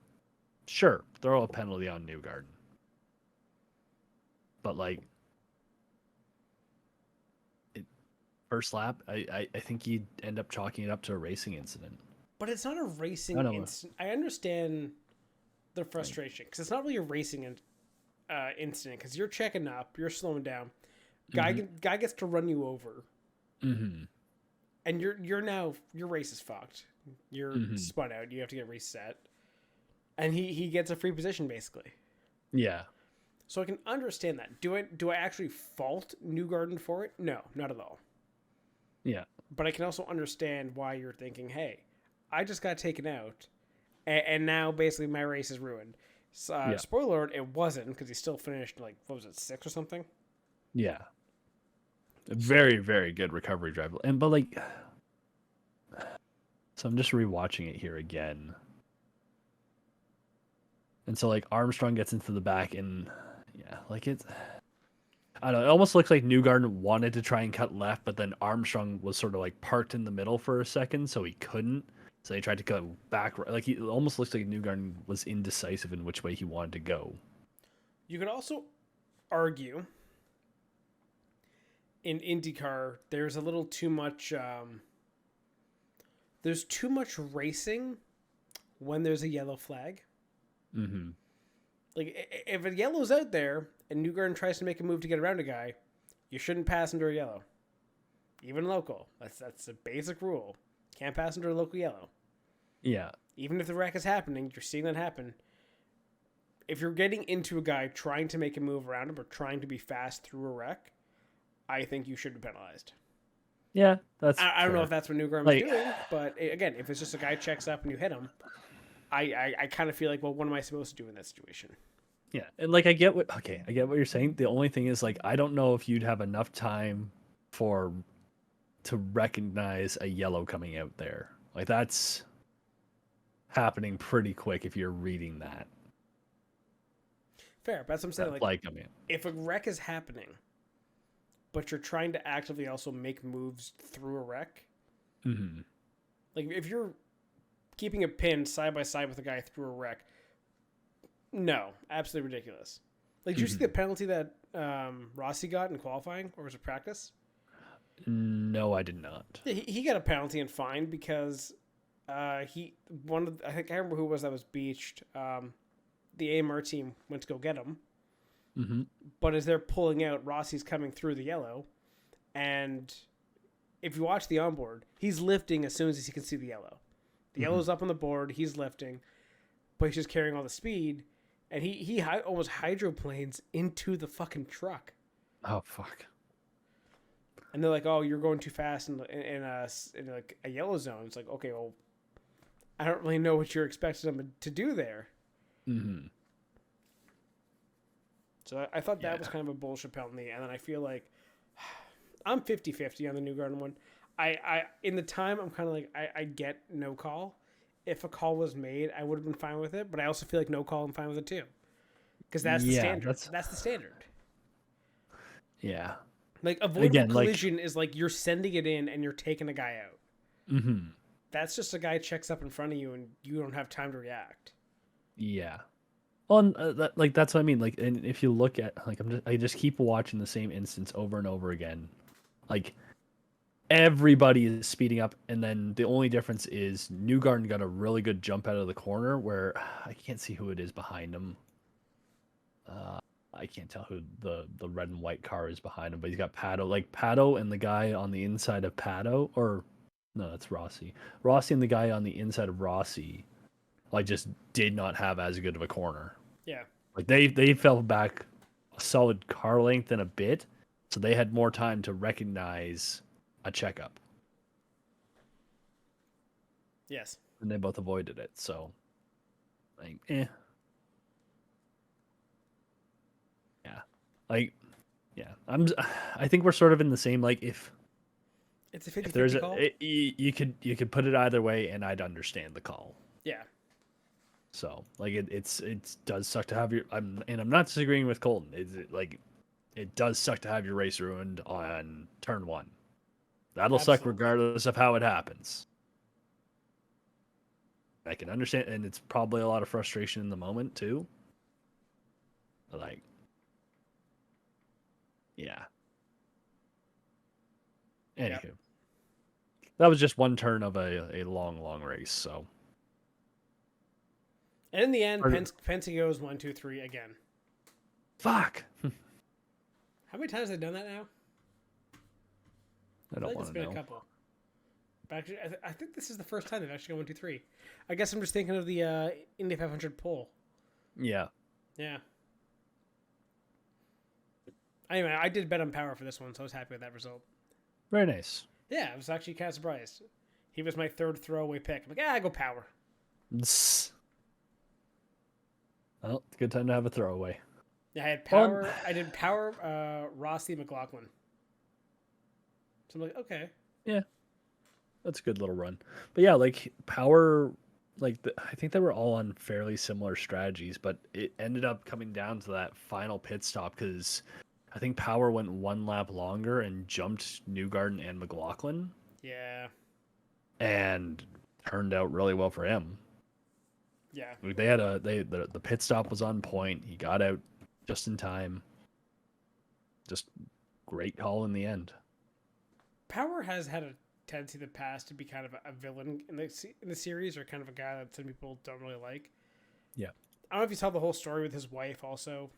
sure, throw a penalty on Newgarden. But, like, first lap, I think you'd end up chalking it up to a racing incident. But it's not a racing incident. I understand the frustration, because it's not really a racing incident, because you're checking up, you're slowing down, guy gets to run you over, and you're now your race is fucked. You're spun out. You have to get reset, and he gets a free position basically. Yeah. So I can understand that. Do I actually fault Newgarden for it? No, not at all. Yeah. But I can also understand why you're thinking, hey, I just got taken out, and now basically my race is ruined. Spoiler alert, it wasn't, because he still finished, like, what was it, 6th or something? Yeah. A very, very good recovery drive. But like, so I'm just rewatching it here again. And so, like, Armstrong gets into the back, and yeah, like, it's, I don't know, it almost looks like Newgarden wanted to try and cut left, but then Armstrong was sort of like parked in the middle for a second, so he couldn't. So he tried to go back. Like, it almost looks like Newgarden was indecisive in which way he wanted to go. You could also argue in IndyCar there's a little too much. There's too much racing when there's a yellow flag. Mm-hmm. Like, if a yellow's out there and Newgarden tries to make a move to get around a guy, you shouldn't pass under a yellow. Even local. That's a basic rule. Can't pass under a local yellow. Yeah. Even if the wreck is happening, you're seeing that happen. If you're getting into a guy trying to make a move around him or trying to be fast through a wreck, I think you should be penalized. Yeah, that's I don't fair. know if that's what Newgarden was doing, but again, if it's just a guy checks up and you hit him, I kind of feel like, well, what am I supposed to do in that situation? Yeah, and like I get what you're saying. The only thing is, like, I don't know if you'd have enough time to recognize a yellow coming out there. Like, that's happening pretty quick if you're reading that. Fair, but that's what I'm saying. Like, I mean, if a wreck is happening, but you're trying to actively also make moves through a wreck, like if you're keeping a pin side by side with a guy through a wreck, no, absolutely ridiculous. Like, did you see the penalty that Rossi got in qualifying, or was it practice? No, I did not. Yeah, he got a penalty and fined because I think I remember who it was that was beached. The AMR team went to go get him. But as they're pulling out, Rossi's coming through the yellow, and if you watch the onboard, he's lifting as soon as he can see the yellow. The yellow's up on the board, he's lifting, but he's just carrying all the speed, and he almost hydroplanes into the fucking truck. Oh, fuck. And they're like, "Oh, you're going too fast in like a yellow zone." It's like, okay, well, I don't really know what you're expecting them to do there. So I thought that was kind of a bullshit penalty, and then I feel like I'm 50-50 on the Newgarden one. I in the time, I'm kind of like, I get no call. If a call was made, I would have been fine with it, but I also feel like no call, I'm fine with it too. Because that's the standard. That's the standard. Yeah. Like, avoidable collision is like you're sending it in and you're taking a guy out. That's just a guy checks up in front of you and you don't have time to react. Yeah. Well, that's what I mean. Like, and if you look at, like, I just keep watching the same instance over and over again. Like, everybody is speeding up, and then the only difference is Newgarden got a really good jump out of the corner where I can't see who it is behind him. I can't tell who the red and white car is behind him, but he's got Pato. Like, Pato and the guy on the inside of Pato, or no, that's Rossi. Rossi and the guy on the inside of Rossi, like, just did not have as good of a corner. Yeah. Like, they fell back a solid car length and a bit, so they had more time to recognize a checkup. Yes. And they both avoided it, so, like, Yeah. Like, yeah. I think we're sort of in the same, like, if it's a 50-50 there's call. You could put it either way, and I'd understand the call. Yeah. So, like, it does suck to have I'm not disagreeing with Colton. It does suck to have your race ruined on turn 1. That'll suck regardless of how it happens. I can understand, and it's probably a lot of frustration in the moment too. But, like, yeah. Anywho, that was just one turn of a long race, so. And in the end, Or- Penske goes 1, 2, 3 again. Fuck. How many times have they done that now? I don't It's want to been know. a couple. But actually, I think this is the first time they've actually gone 1, 2, 3. I guess I'm just thinking of the Indy 500 poll. Yeah. Yeah. Anyway, I did bet on Power for this one, so I was happy with that result. Very nice. Yeah, I was actually kind of surprised. He was my third throwaway pick. I'm like, I go Power. Tss. Well, it's a good time to have a throwaway. Yeah, I had Power. I did Power, Rossi, McLaughlin. So I'm like, okay. Yeah. That's a good little run. But yeah, like Power, I think they were all on fairly similar strategies, but it ended up coming down to that final pit stop because I think Power went one lap longer and jumped Newgarden and McLaughlin, Yeah. and turned out really well for him. Yeah. They had the pit stop was on point. He got out just in time. Just great call in the end. Power has had a tendency in the past to be kind of a villain in the series, or kind of a guy that some people don't really like. Yeah. I don't know if you saw the whole story with his wife also,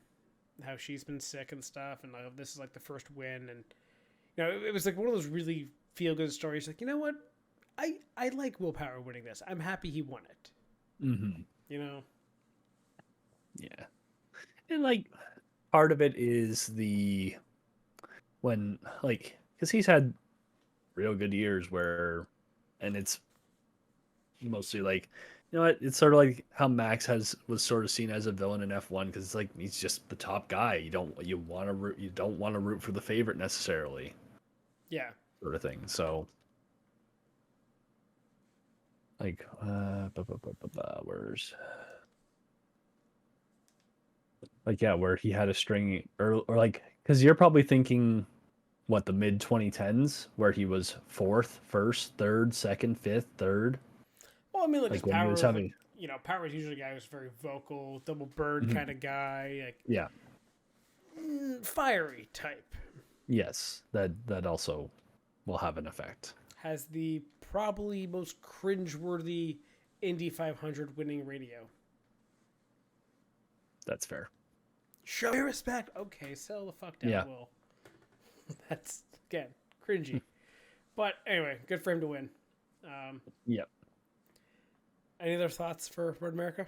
how she's been sick and stuff, and like, this is like the first win, and you know, it was like one of those really feel good stories. Like, you know what, I like Will Power winning this. I'm happy he won it. Mm-hmm. You know. Yeah. And like part of it is because he's had real good years and it's mostly like, you know what, it's sort of like how Max was sort of seen as a villain in F1 because it's like he's just the top guy. You don't want to root for the favorite necessarily. Yeah. Sort of thing. So like where's like, yeah, where he had a string or like, because you're probably thinking what, the mid 2010s where he was fourth, first, third, second, fifth, third. Well, I mean, like his Like when he Power, was having, like, you know, Power is usually a guy who's very vocal, double bird Mhm. kind of guy, like yeah, fiery type. yes, that also will have an effect. Has the probably most cringeworthy Indy 500 winning radio. That's fair. Show me respect. Okay, settle the fuck down, Yeah. Will. That's, again, cringy. But anyway, good for him to win. Yep. Any other thoughts for Road America?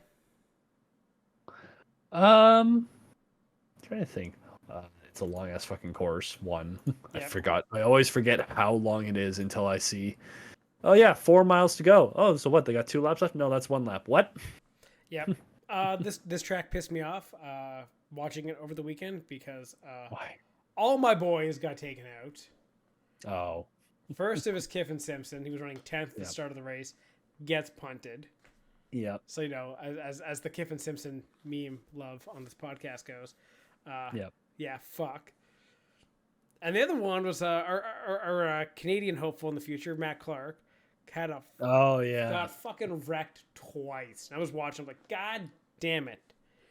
Trying to think. It's a long ass fucking course. One, Yep. I always forget how long it is until I see. Oh yeah, 4 miles to go. Oh, so what? They got 2 laps left? No, that's 1 lap. What? Yep. This track pissed me off watching it over the weekend because Why? all my boys got taken out. Oh, First, it was Kiffin Simpson. He was running 10th at the Yep. start of the race, gets punted. yeah, So, you know, as the Kiffin Simpson meme love on this podcast goes, Yep. yeah, fuck. And the other one was our Canadian hopeful in the future, Matt Clark, Oh yeah. got fucking wrecked twice. And I was watching, I'm like, God damn it.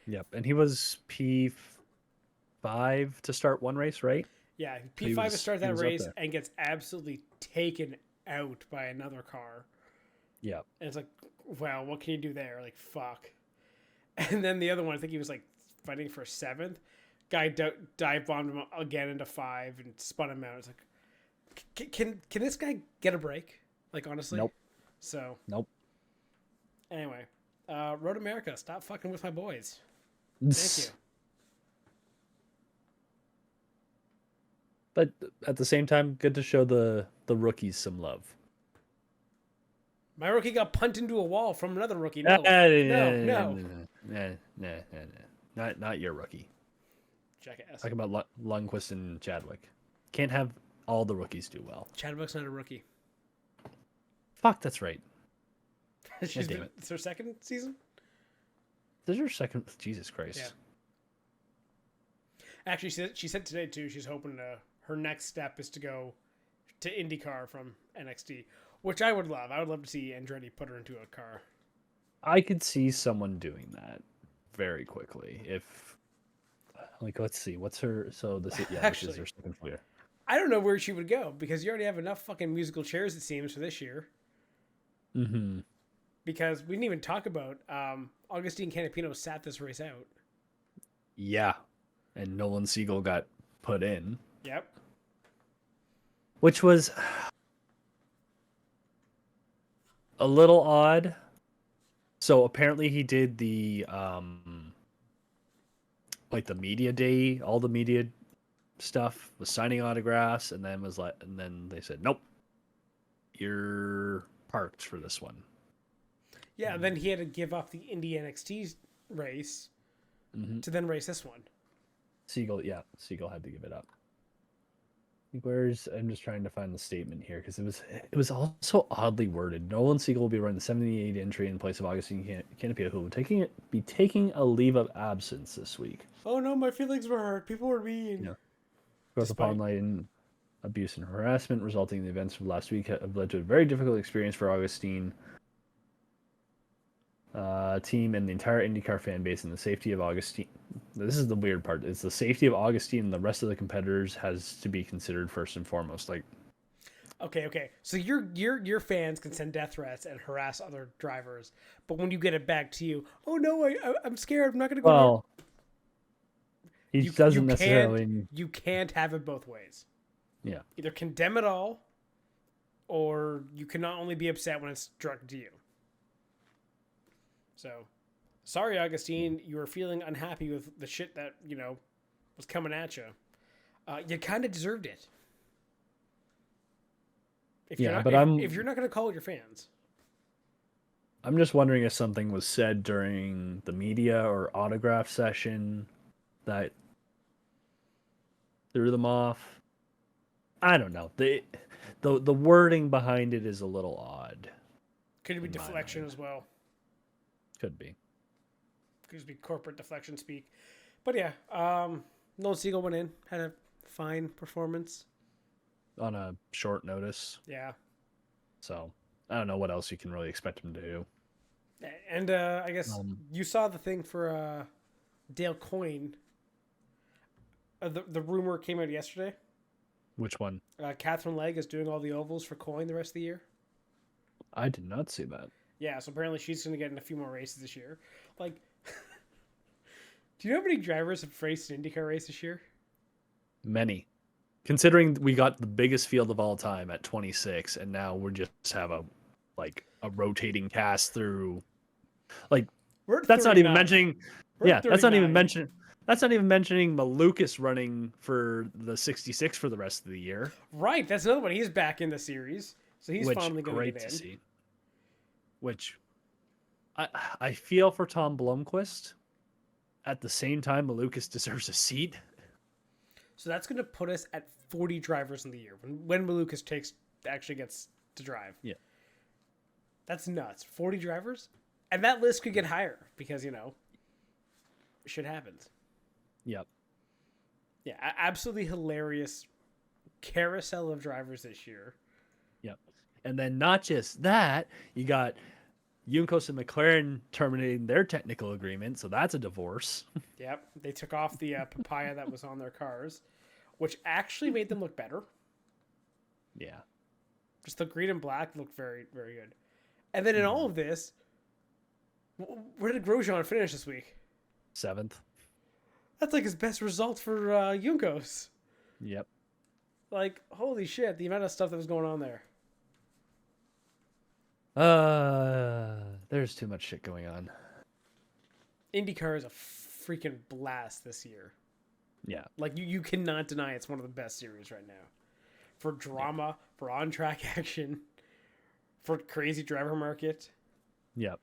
Yep. And he was P5 to start one race, right? Yeah, He P5 was- starts he that was up race there. and gets absolutely taken out by another car. Yep. And it's like, well, what can you do there? Like, fuck. And then the other one, I think he was like fighting for 7th. Guy dive bombed him again into 5 and spun him out. It's like, can this guy get a break? Like, honestly? Nope. So, Nope. anyway, Road America, stop fucking with my boys. Thank you. But at the same time, good to show the rookies some love. My rookie got punted into a wall from another rookie. No, no. Nah. Not your rookie. Jackass. Talking about Lundqvist and Chadwick. Can't have all the rookies do well. Chadwick's not a rookie. Fuck, that's right. Damn it. It's her second season? This is your second. Jesus Christ. Yeah. Actually, she said today, too, she's hoping her next step is to go to IndyCar from NXT, which I would love. I would love to see Andretti put her into a car. I could see someone doing that very quickly. If, like, let's see. What's her. So, this is, yeah, Actually, this is her second year. I don't know where she would go because you already have enough fucking musical chairs, it seems, for this year. Mm-hmm. because we didn't even talk about Augustine Canapino sat this race out. Yeah. And Nolan Siegel got put in. Yep. Which was a little odd. So apparently he did the like the media day, all the media stuff, was signing autographs, and then they said, nope, you're parked for this one. Yeah, and then he had to give up the Indy NXT race to then race this one. Siegel had to give it up. I'm just trying to find the statement here because it was also oddly worded. Nolan Siegel will be running the 78 entry in place of Augustine Canapino, who will be taking a leave of absence this week. Oh no, my feelings were hurt. People were mean. Yeah. Of course, upon online abuse and harassment resulting in the events of last week have led to a very difficult experience for Augustine team and the entire IndyCar fan base, and the safety of Augustine. This is the weird part. It's the safety of Augustine and the rest of the competitors has to be considered first and foremost. Like, okay. So your fans can send death threats and harass other drivers, but when you get it back to you, oh no, I'm scared. I'm not going to go. Well, he doesn't necessarily. You can't have it both ways. Yeah. Either condemn it all, or you can not only be upset when it's directed to you. So, sorry, Augustine, you were feeling unhappy with the shit that, was coming at you. You kind of deserved it. If you're not going to call it your fans. I'm just wondering if something was said during the media or autograph session that threw them off. I don't know. The wording behind it is a little odd. Could it be deflection as well? Could be. Could just be corporate deflection speak. But yeah, Nolan Siegel went in, had a fine performance. On a short notice. Yeah. So, I don't know what else you can really expect him to do. And I guess you saw the thing for Dale Coyne. The rumor came out yesterday. Which one? Catherine Legg is doing all the ovals for Coyne the rest of the year. I did not see that. Yeah, so apparently she's going to get in a few more races this year. Like, do you know how many drivers have raced an IndyCar race this year? Many. Considering we got the biggest field of all time at 26, and now we just have a rotating cast through. Like, that's not even mentioning. Yeah, that's not even mentioning. That's not even mentioning Malukas running for the 66 for the rest of the year. Right, that's another one. He's back in the series, so he's finally going to get in. See. Which I feel for Tom Blomqvist. At the same time, Malukas deserves a seat. So that's going to put us at 40 drivers in the year when Malukas actually gets to drive. Yeah, that's nuts. 40 drivers, and that list could get higher because shit happens. Yep. Yeah, absolutely hilarious carousel of drivers this year. Yep. And then not just that, you got Juncos and McLaren terminating their technical agreement, so that's a divorce. Yep. They took off the papaya that was on their cars, which actually made them look better. Yeah. Just the green and black looked very, very good. And then in all of this, where did Grosjean finish this week? 7th. That's like his best result for Juncos. Yep. Like, holy shit, the amount of stuff that was going on there. There's too much shit going on. IndyCar is a freaking blast this year. Yeah. Like, you cannot deny it's one of the best series right now. For drama, for on-track action, for crazy driver market. Yep.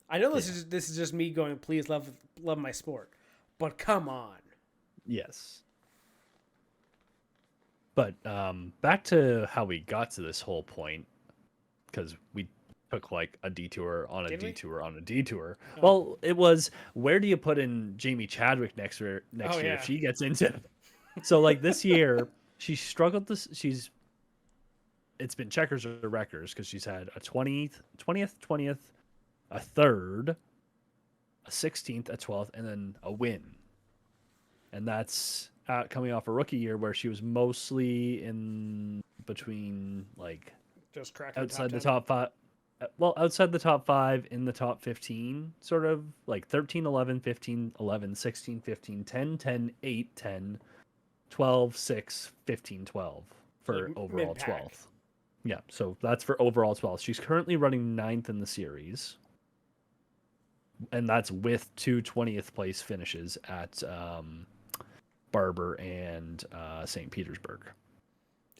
I know this is just me going, please love my sport. But come on. Yes. But back to how we got to this whole point, because we took a detour on a detour on a detour. Oh. Well, it was, where do you put in Jamie Chadwick next year if she gets into it? So this year she struggled it's been checkers or wreckers because she's had a 20th, a 3rd, a 16th, a 12th, and then a win. And that's coming off a rookie year where she was mostly in between, just cracking outside the top 5. well, outside the top 5, in the top 15, sort of like 13, 11, 15, 11, 16, 15, 10, 10, 8, 10, 12, 6, 15, 12 Like for overall mid-pack. 12th. Yeah, so that's for overall 12th. She's currently running 9th in the series. And that's with 2 20th place finishes at Barber and St. Petersburg.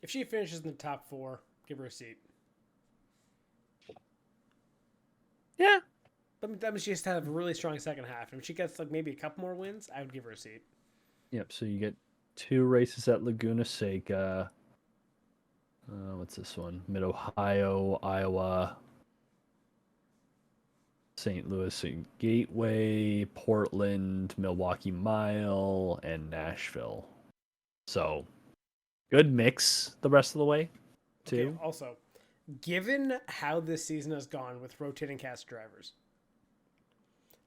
If she finishes in the top 4, give her a seat. Yeah. That means she has to have a really strong second half. And if she gets like maybe a couple more wins, I would give her a seat. Yep, so you get 2 races at Laguna Seca. What's this one? Mid-Ohio, Iowa, St. Louis Gateway, Portland, Milwaukee Mile, and Nashville. So, good mix the rest of the way, too. Okay, also, given how this season has gone with rotating cast drivers,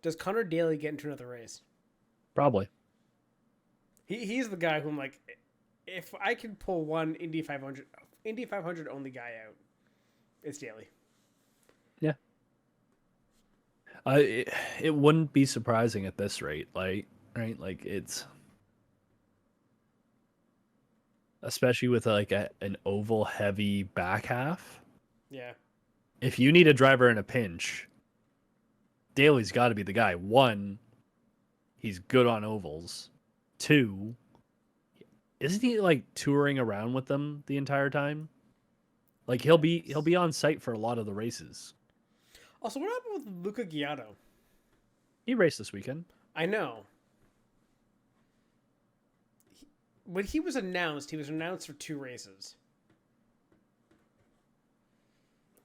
does Connor Daly get into another race? Probably. He's the guy who I'm like, if I can pull one Indy 500 only guy out, it's Daly. Yeah. It wouldn't be surprising at this rate, like, right? Like, it's especially with like an oval heavy back half. Yeah. If you need a driver in a pinch, Daly's got to be the guy. 1, he's good on ovals. 2, isn't he like touring around with them the entire time? Like he'll be on site for a lot of the races. Also, what happened with Luca Giotto? He raced this weekend. I know. When he was announced for 2 races.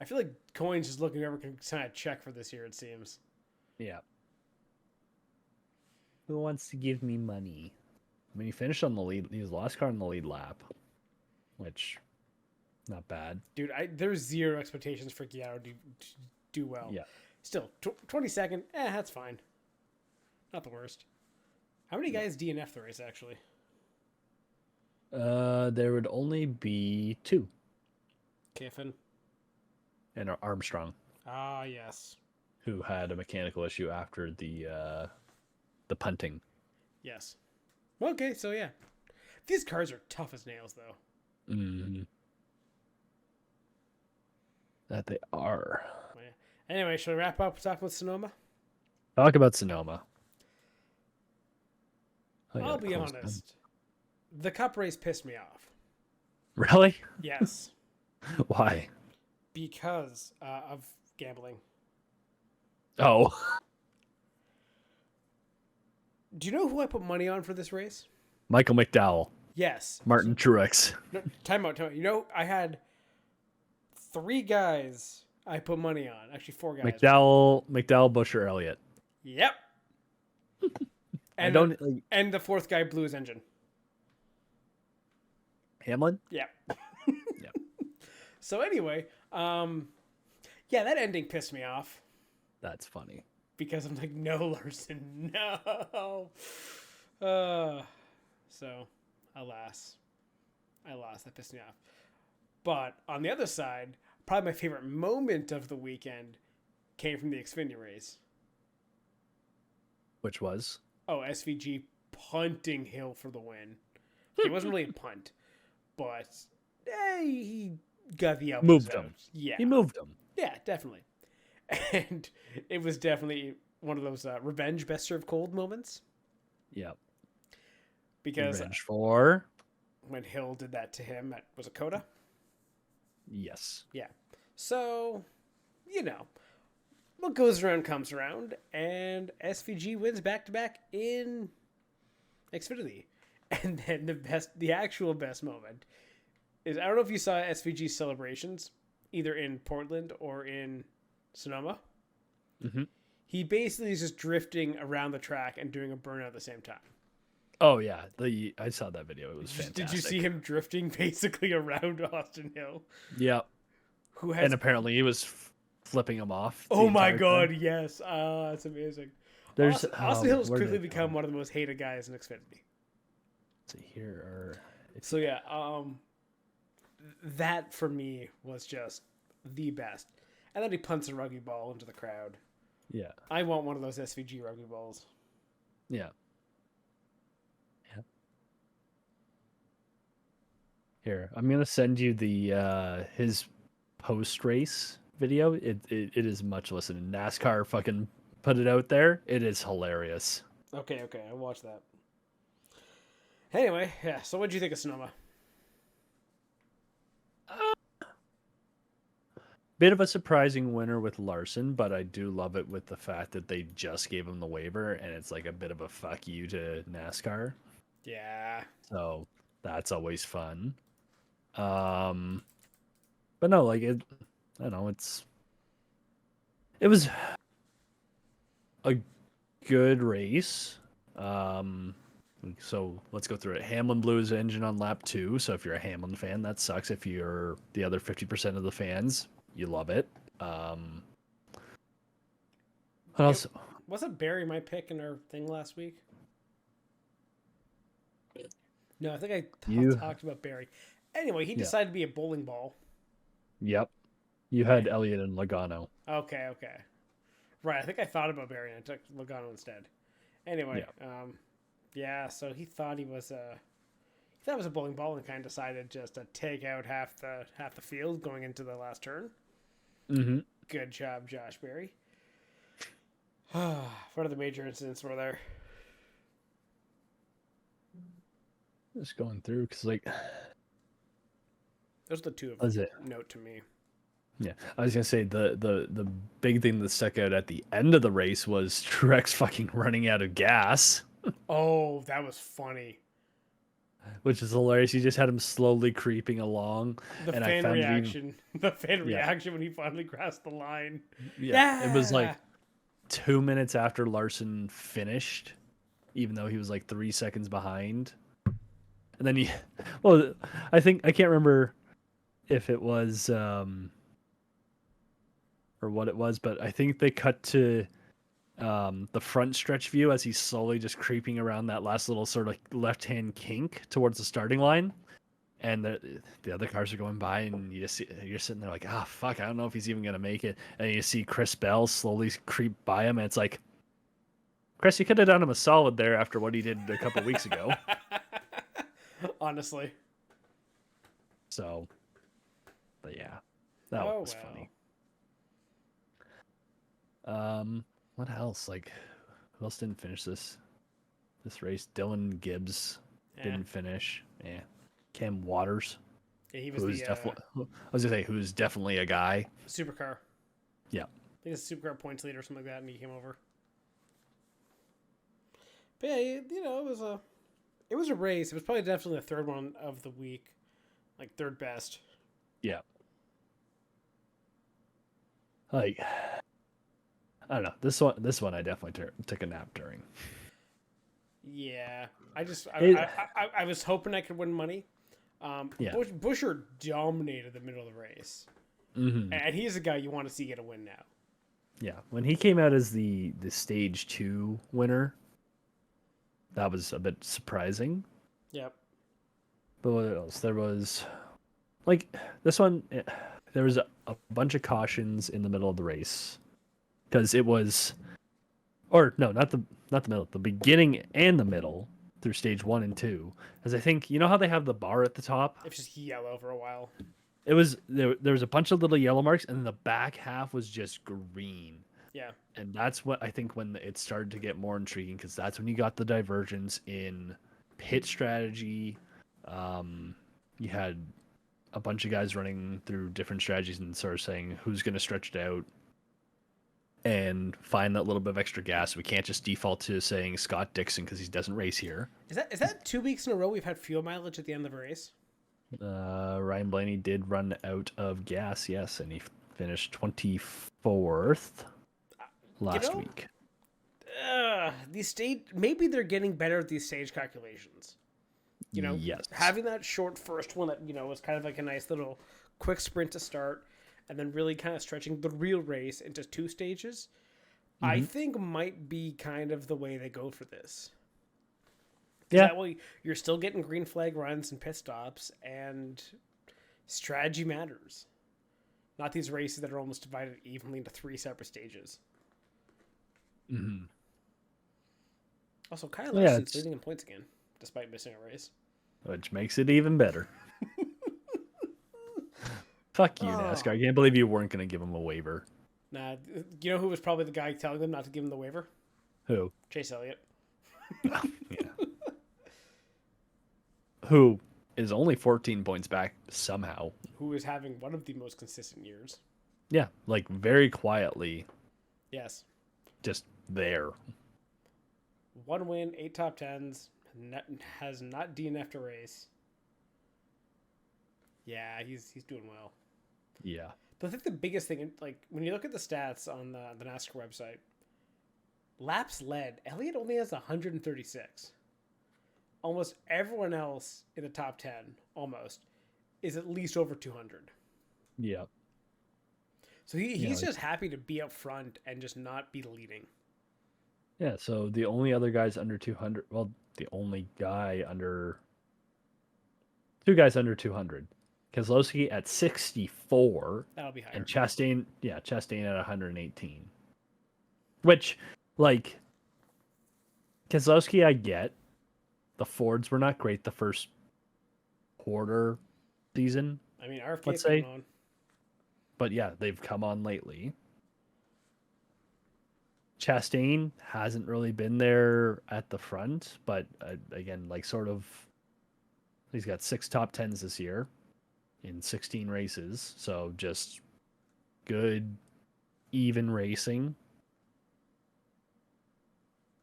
I feel like Coins is looking over can sign a check for this year, it seems. Yeah. Who wants to give me money? I mean, he finished on the lead. He was the last car on the lead lap, which, not bad. Dude, there's zero expectations for Giotto to do well. Yeah. Still, 22nd, that's fine. Not the worst. How many guys DNF the race, actually? There would only be 2. Kiffin. And Armstrong, Ah, yes. who had a mechanical issue after the punting. Yes. Okay, so yeah. These cars are tough as nails, though. Mm-hmm. That they are. Oh, yeah. Anyway, should we wrap up talking with Sonoma? Talk about Sonoma. Oh, yeah, I'll be close honest. The Cup race pissed me off. down. Really? Yes. Why? Because of gambling. Oh. Do you know who I put money on for this race? Michael McDowell. Yes. Martin Truex. No, time out. You know, I had 3 guys I put money on. Actually, 4 guys. McDowell, Busher, Elliott. Yep. And and the 4th guy blew his engine. Hamlin? Yeah. Yeah. So anyway, yeah, that ending pissed me off That's funny. because I'm like, no, Larson, no. So, alas, that pissed me off. But on the other side, probably my favorite moment of the weekend came from the Xfinity race. Which was? Oh, SVG punting Hill for the win. It wasn't really a punt, but he got the elbows Moved out. him. Yeah, He moved him. yeah, definitely. And it was definitely one of those revenge best served cold moments. Yep. Because Revenge for? when Hill did that to him at, was it Coda? Yes. Yeah. So, you know, what goes around comes around, and SVG wins back-to-back in Xfinity. And then the actual best moment is, I don't know if you saw SVG's celebrations, either in Portland or in Sonoma. Mm-hmm. He basically is just drifting around the track and doing a burnout at the same time. Oh, yeah. I saw that video. It was fantastic. Did you see him drifting basically around Austin Hill? Yep. Who has? And apparently he was flipping him off. Oh my entire God! time. Yes, that's amazing. There's Austin Hill has where did quickly it become go? one of the most hated guys in Xfinity. Let's see here. So yeah, that for me was just the best. And then he punts a rugby ball into the crowd. Yeah. I want one of those SVG rugby balls. Yeah. Here, I'm gonna send you the his post race video. It is much listened. NASCAR fucking put it out there. It is hilarious. Okay, I'll watch that. Anyway, yeah. So, what do you think of Sonoma? Bit of a surprising winner with Larson, but I do love it with the fact that they just gave him the waiver, and it's like a bit of a fuck you to NASCAR. Yeah. So that's always fun. But no, like it. I don't know. It was a good race. So let's go through it. Hamlin blew his engine on lap 2. So if you're a Hamlin fan, that sucks. If you're the other 50% of the fans, you love it. What else? Wasn't Barry my pick in our thing last week? No, I think I talked about Barry. Anyway, he decided to be a bowling ball. Yep. You had Elliott and Logano. Okay. Right, I think I thought about Barry and I took Logano instead. Anyway, yeah, so he thought he was a bowling ball and kind of decided just to take out half the field going into the last turn. Mm-hmm. Good job, Josh Berry. What other major incidents were there? Just going through because like those are the two of was it? Note to me. Yeah, I was gonna say the big thing that stuck out at the end of the race was Truex fucking running out of gas. Oh, that was funny. Which is hilarious. You just had him slowly creeping along. The fan reaction when he finally crossed the line. Yeah, it was like 2 minutes after Larson finished, even though he was like 3 seconds behind. And then I can't remember if it was or what it was, but I think they cut to the front stretch view as he's slowly just creeping around that last little sort of left-hand kink towards the starting line, and the other cars are going by, and you're sitting there like, fuck, I don't know if he's even gonna make it. And you see Chris Bell slowly creep by him, and it's like, Chris, you could have done him a solid there after what he did a couple weeks ago. Honestly. So, but yeah, that was funny. What else? Like, who else didn't finish this race? Dylan Gibbs didn't finish. Yeah. Cam Waters. Yeah, he was definitely. I was gonna say who's definitely a guy. Supercar. Yeah. I think it's a supercar points leader or something like that, and he came over. But yeah, it was a race. It was probably definitely the third one of the week, like third best. Yeah. Like, I don't know. This one I definitely took a nap during. Yeah, I was hoping I could win money. Busher dominated the middle of the race, and he's a guy you want to see get a win now. Yeah, when he came out as the stage 2 winner, that was a bit surprising. Yep. But what else? There was, like, this one. There was a bunch of cautions in the middle of the race. Because it was, or no, not the middle, the beginning and the middle through stage 1 and 2. Because I think, you know how they have the bar at the top? It's just yellow for a while. It was there was a bunch of little yellow marks, and then the back half was just green. Yeah. And that's what I think when it started to get more intriguing, because that's when you got the divergence in pit strategy. You had a bunch of guys running through different strategies and sort of saying who's going to stretch it out and find that little bit of extra gas. We can't just default to saying Scott Dixon because he doesn't race here. Is that 2 weeks in a row we've had fuel mileage at the end of a race? Ryan Blaney did run out of gas, yes, and he finished 24th last week. Maybe they're getting better at these stage calculations. Yes. Having that short first one that, was kind of like a nice little quick sprint to start, and then really kind of stretching the real race into 2 stages, I think might be kind of the way they go for this. Yeah. That way you're still getting green flag runs and pit stops, and strategy matters. Not these races that are almost divided evenly into 3 separate stages. Mm-hmm. Also, Kyle Yeah, Larson's it's- leading in points again, despite missing a race. Which makes it even better. Fuck you, Oh. NASCAR. I can't believe you weren't going to give him a waiver. Nah, you know who was probably the guy telling them not to give him the waiver? Who? Chase Elliott. Yeah. Who is only 14 points back somehow. Who is having one of the most consistent years. Yeah, like very quietly, Yes. just there. 1 win, 8 top 10s, has not DNF'd a race. Yeah, he's doing well. Yeah. But I think the biggest thing, like when you look at the stats on the NASCAR website, laps led, Elliott only has 136. Almost everyone else in the top 10, almost, is at least over 200. Yeah. So he's like- just happy to be up front and just not be leading. Yeah, so the only other guys under 200, well, the only guy under, 2 guys under 200. Keselowski at 64 That'll be higher. and Chastain at 118. Which, like, Keselowski, I get. The Fords were not great the first quarter season, I mean, RFK let's is coming say- on. but yeah, they've come on lately. Chastain hasn't really been there at the front, but again, like sort of, he's got 6 top 10s this year in 16 races, so just good, even racing,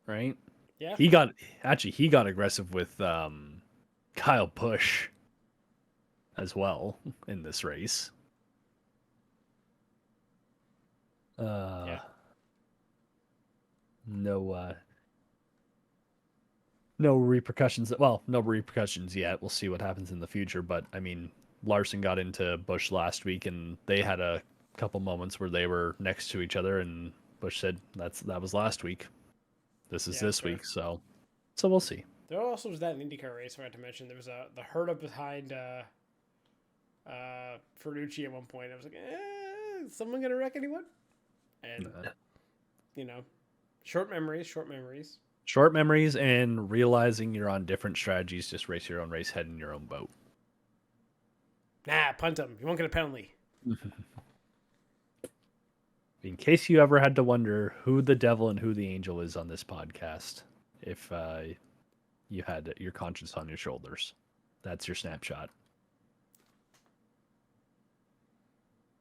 right? Yeah. He got aggressive with Kyle Busch as well in this race. Yeah. No repercussions. Well, no repercussions yet. We'll see what happens in the future. But I mean, Larson got into Busch last week, and they had a couple moments where they were next to each other, and Busch said that was last week. This is Yeah, this fair. week, so we'll see. There also was that Indycar race I forgot to mention. There was the herd up behind Ferrucci at one point. I was like, is someone gonna wreck anyone? And you know, short memories. Short memories and realizing you're on different strategies. Just race your own race, head in your own boat. Nah, punt him. You won't get a penalty. In case you ever had to wonder who the devil and who the angel is on this podcast, if you had your conscience on your shoulders, that's your snapshot.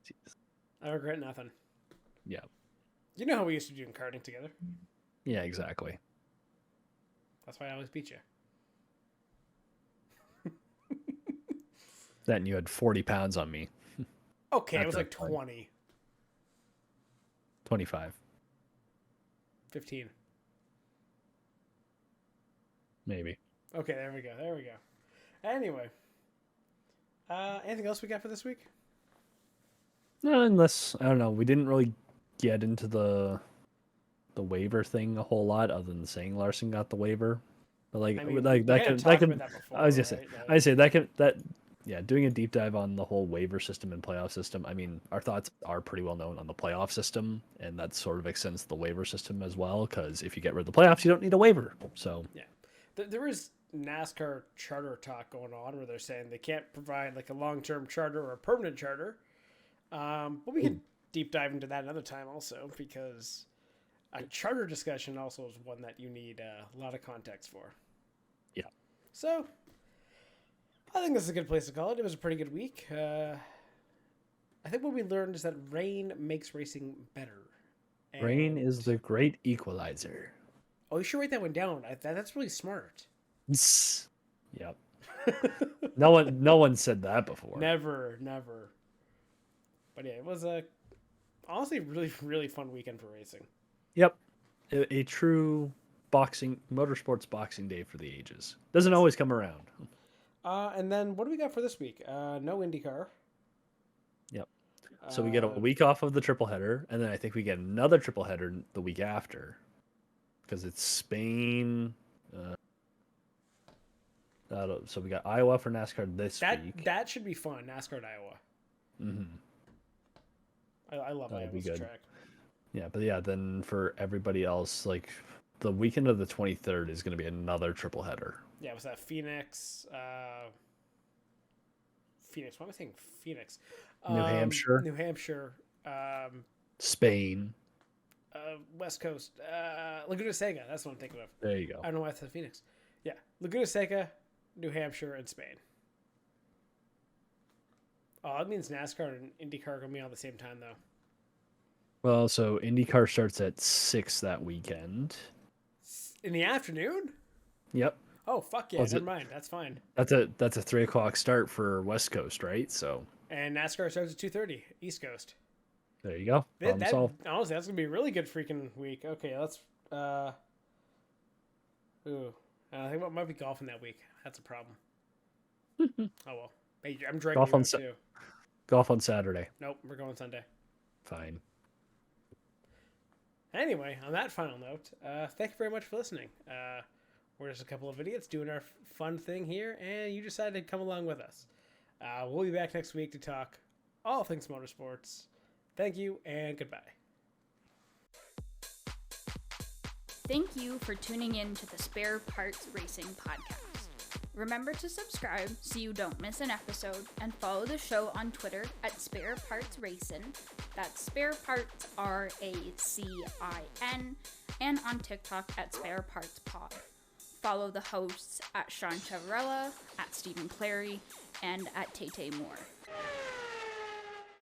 Jeez. I regret nothing. Yeah. You know how we used to do in karting together. Yeah, exactly. That's why I always beat you. That and you had 40 pounds on me. Okay, it was That's like fine. 20, 25, 15. maybe. Okay, there we go. Anyway, anything else we got for this week? No, unless, I don't know, we didn't really get into the waiver thing a whole lot other than saying Larson got the waiver. But like, I mean, like we that kinda could, talked about that before, I was just right? saying, I say that could, that, yeah, doing a deep dive on the whole waiver system and playoff system. I mean, our thoughts are pretty well known on the playoff system, and that sort of extends the waiver system as well. Because if you get rid of the playoffs, you don't need a waiver. So Yeah, there is NASCAR charter talk going on where they're saying they can't provide like a long-term charter or a permanent charter. But we can deep dive into that another time also, because a charter discussion also is one that you need a lot of context for. Yeah. So I think this is a good place to call it. It was a pretty good week. I think what we learned is that rain makes racing better. rain And- is the great equalizer. Oh, you should write that one down. That's really smart. Yep. No one said that before. Never. But yeah, it was a honestly really, really fun weekend for racing. Yep. A true motorsports boxing day for the ages. Doesn't always come around. And then what do we got for this week? No IndyCar. Yep. So we get a week off of the triple header, and then I think we get another triple header the week after, because it's Spain. So we got Iowa for NASCAR this week. That should be fun. NASCAR at Iowa. Mm-hmm. I love That'll be Iowa's good. track. Yeah, but yeah, then for everybody else, like the weekend of the 23rd is going to be another triple header. Yeah, was that Phoenix? Phoenix. What am I saying? Phoenix. New Hampshire, New Hampshire. Spain. West Coast. Laguna Seca. That's what I'm thinking of. There you go. I don't know why I said Phoenix. Yeah, Laguna Seca, New Hampshire, and Spain. Oh, that means NASCAR and Indycar are gonna be on at the same time, though. Well, so IndyCar starts at 6 that weekend. In the afternoon? Yep. Oh, fuck yeah! Was Never it- mind. That's fine. That's a 3 o'clock start for West Coast, right? So And NASCAR starts at 2:30 East Coast. there you go. Problem solved. Honestly, that's gonna be a really good freaking week. Okay, let's. I think I might be golfing that week. That's a problem. Oh well. Hey, I'm drinking Golf on too. Golf on Saturday. Nope, we're going Sunday. Fine. Anyway, on that final note, thank you very much for listening. We're just a couple of idiots doing our fun thing here, and you decided to come along with us. We'll be back next week to talk all things motorsports. Thank you, and goodbye. Thank you for tuning in to the Spare Parts Racing podcast. Remember to subscribe so you don't miss an episode, and follow the show on Twitter at Spare Parts Racing. That's Spare Parts RACIN, and on TikTok at Spare Parts Pod. Follow the hosts at Sean Chavarella, at Stephen Clary, and at Tay Moore.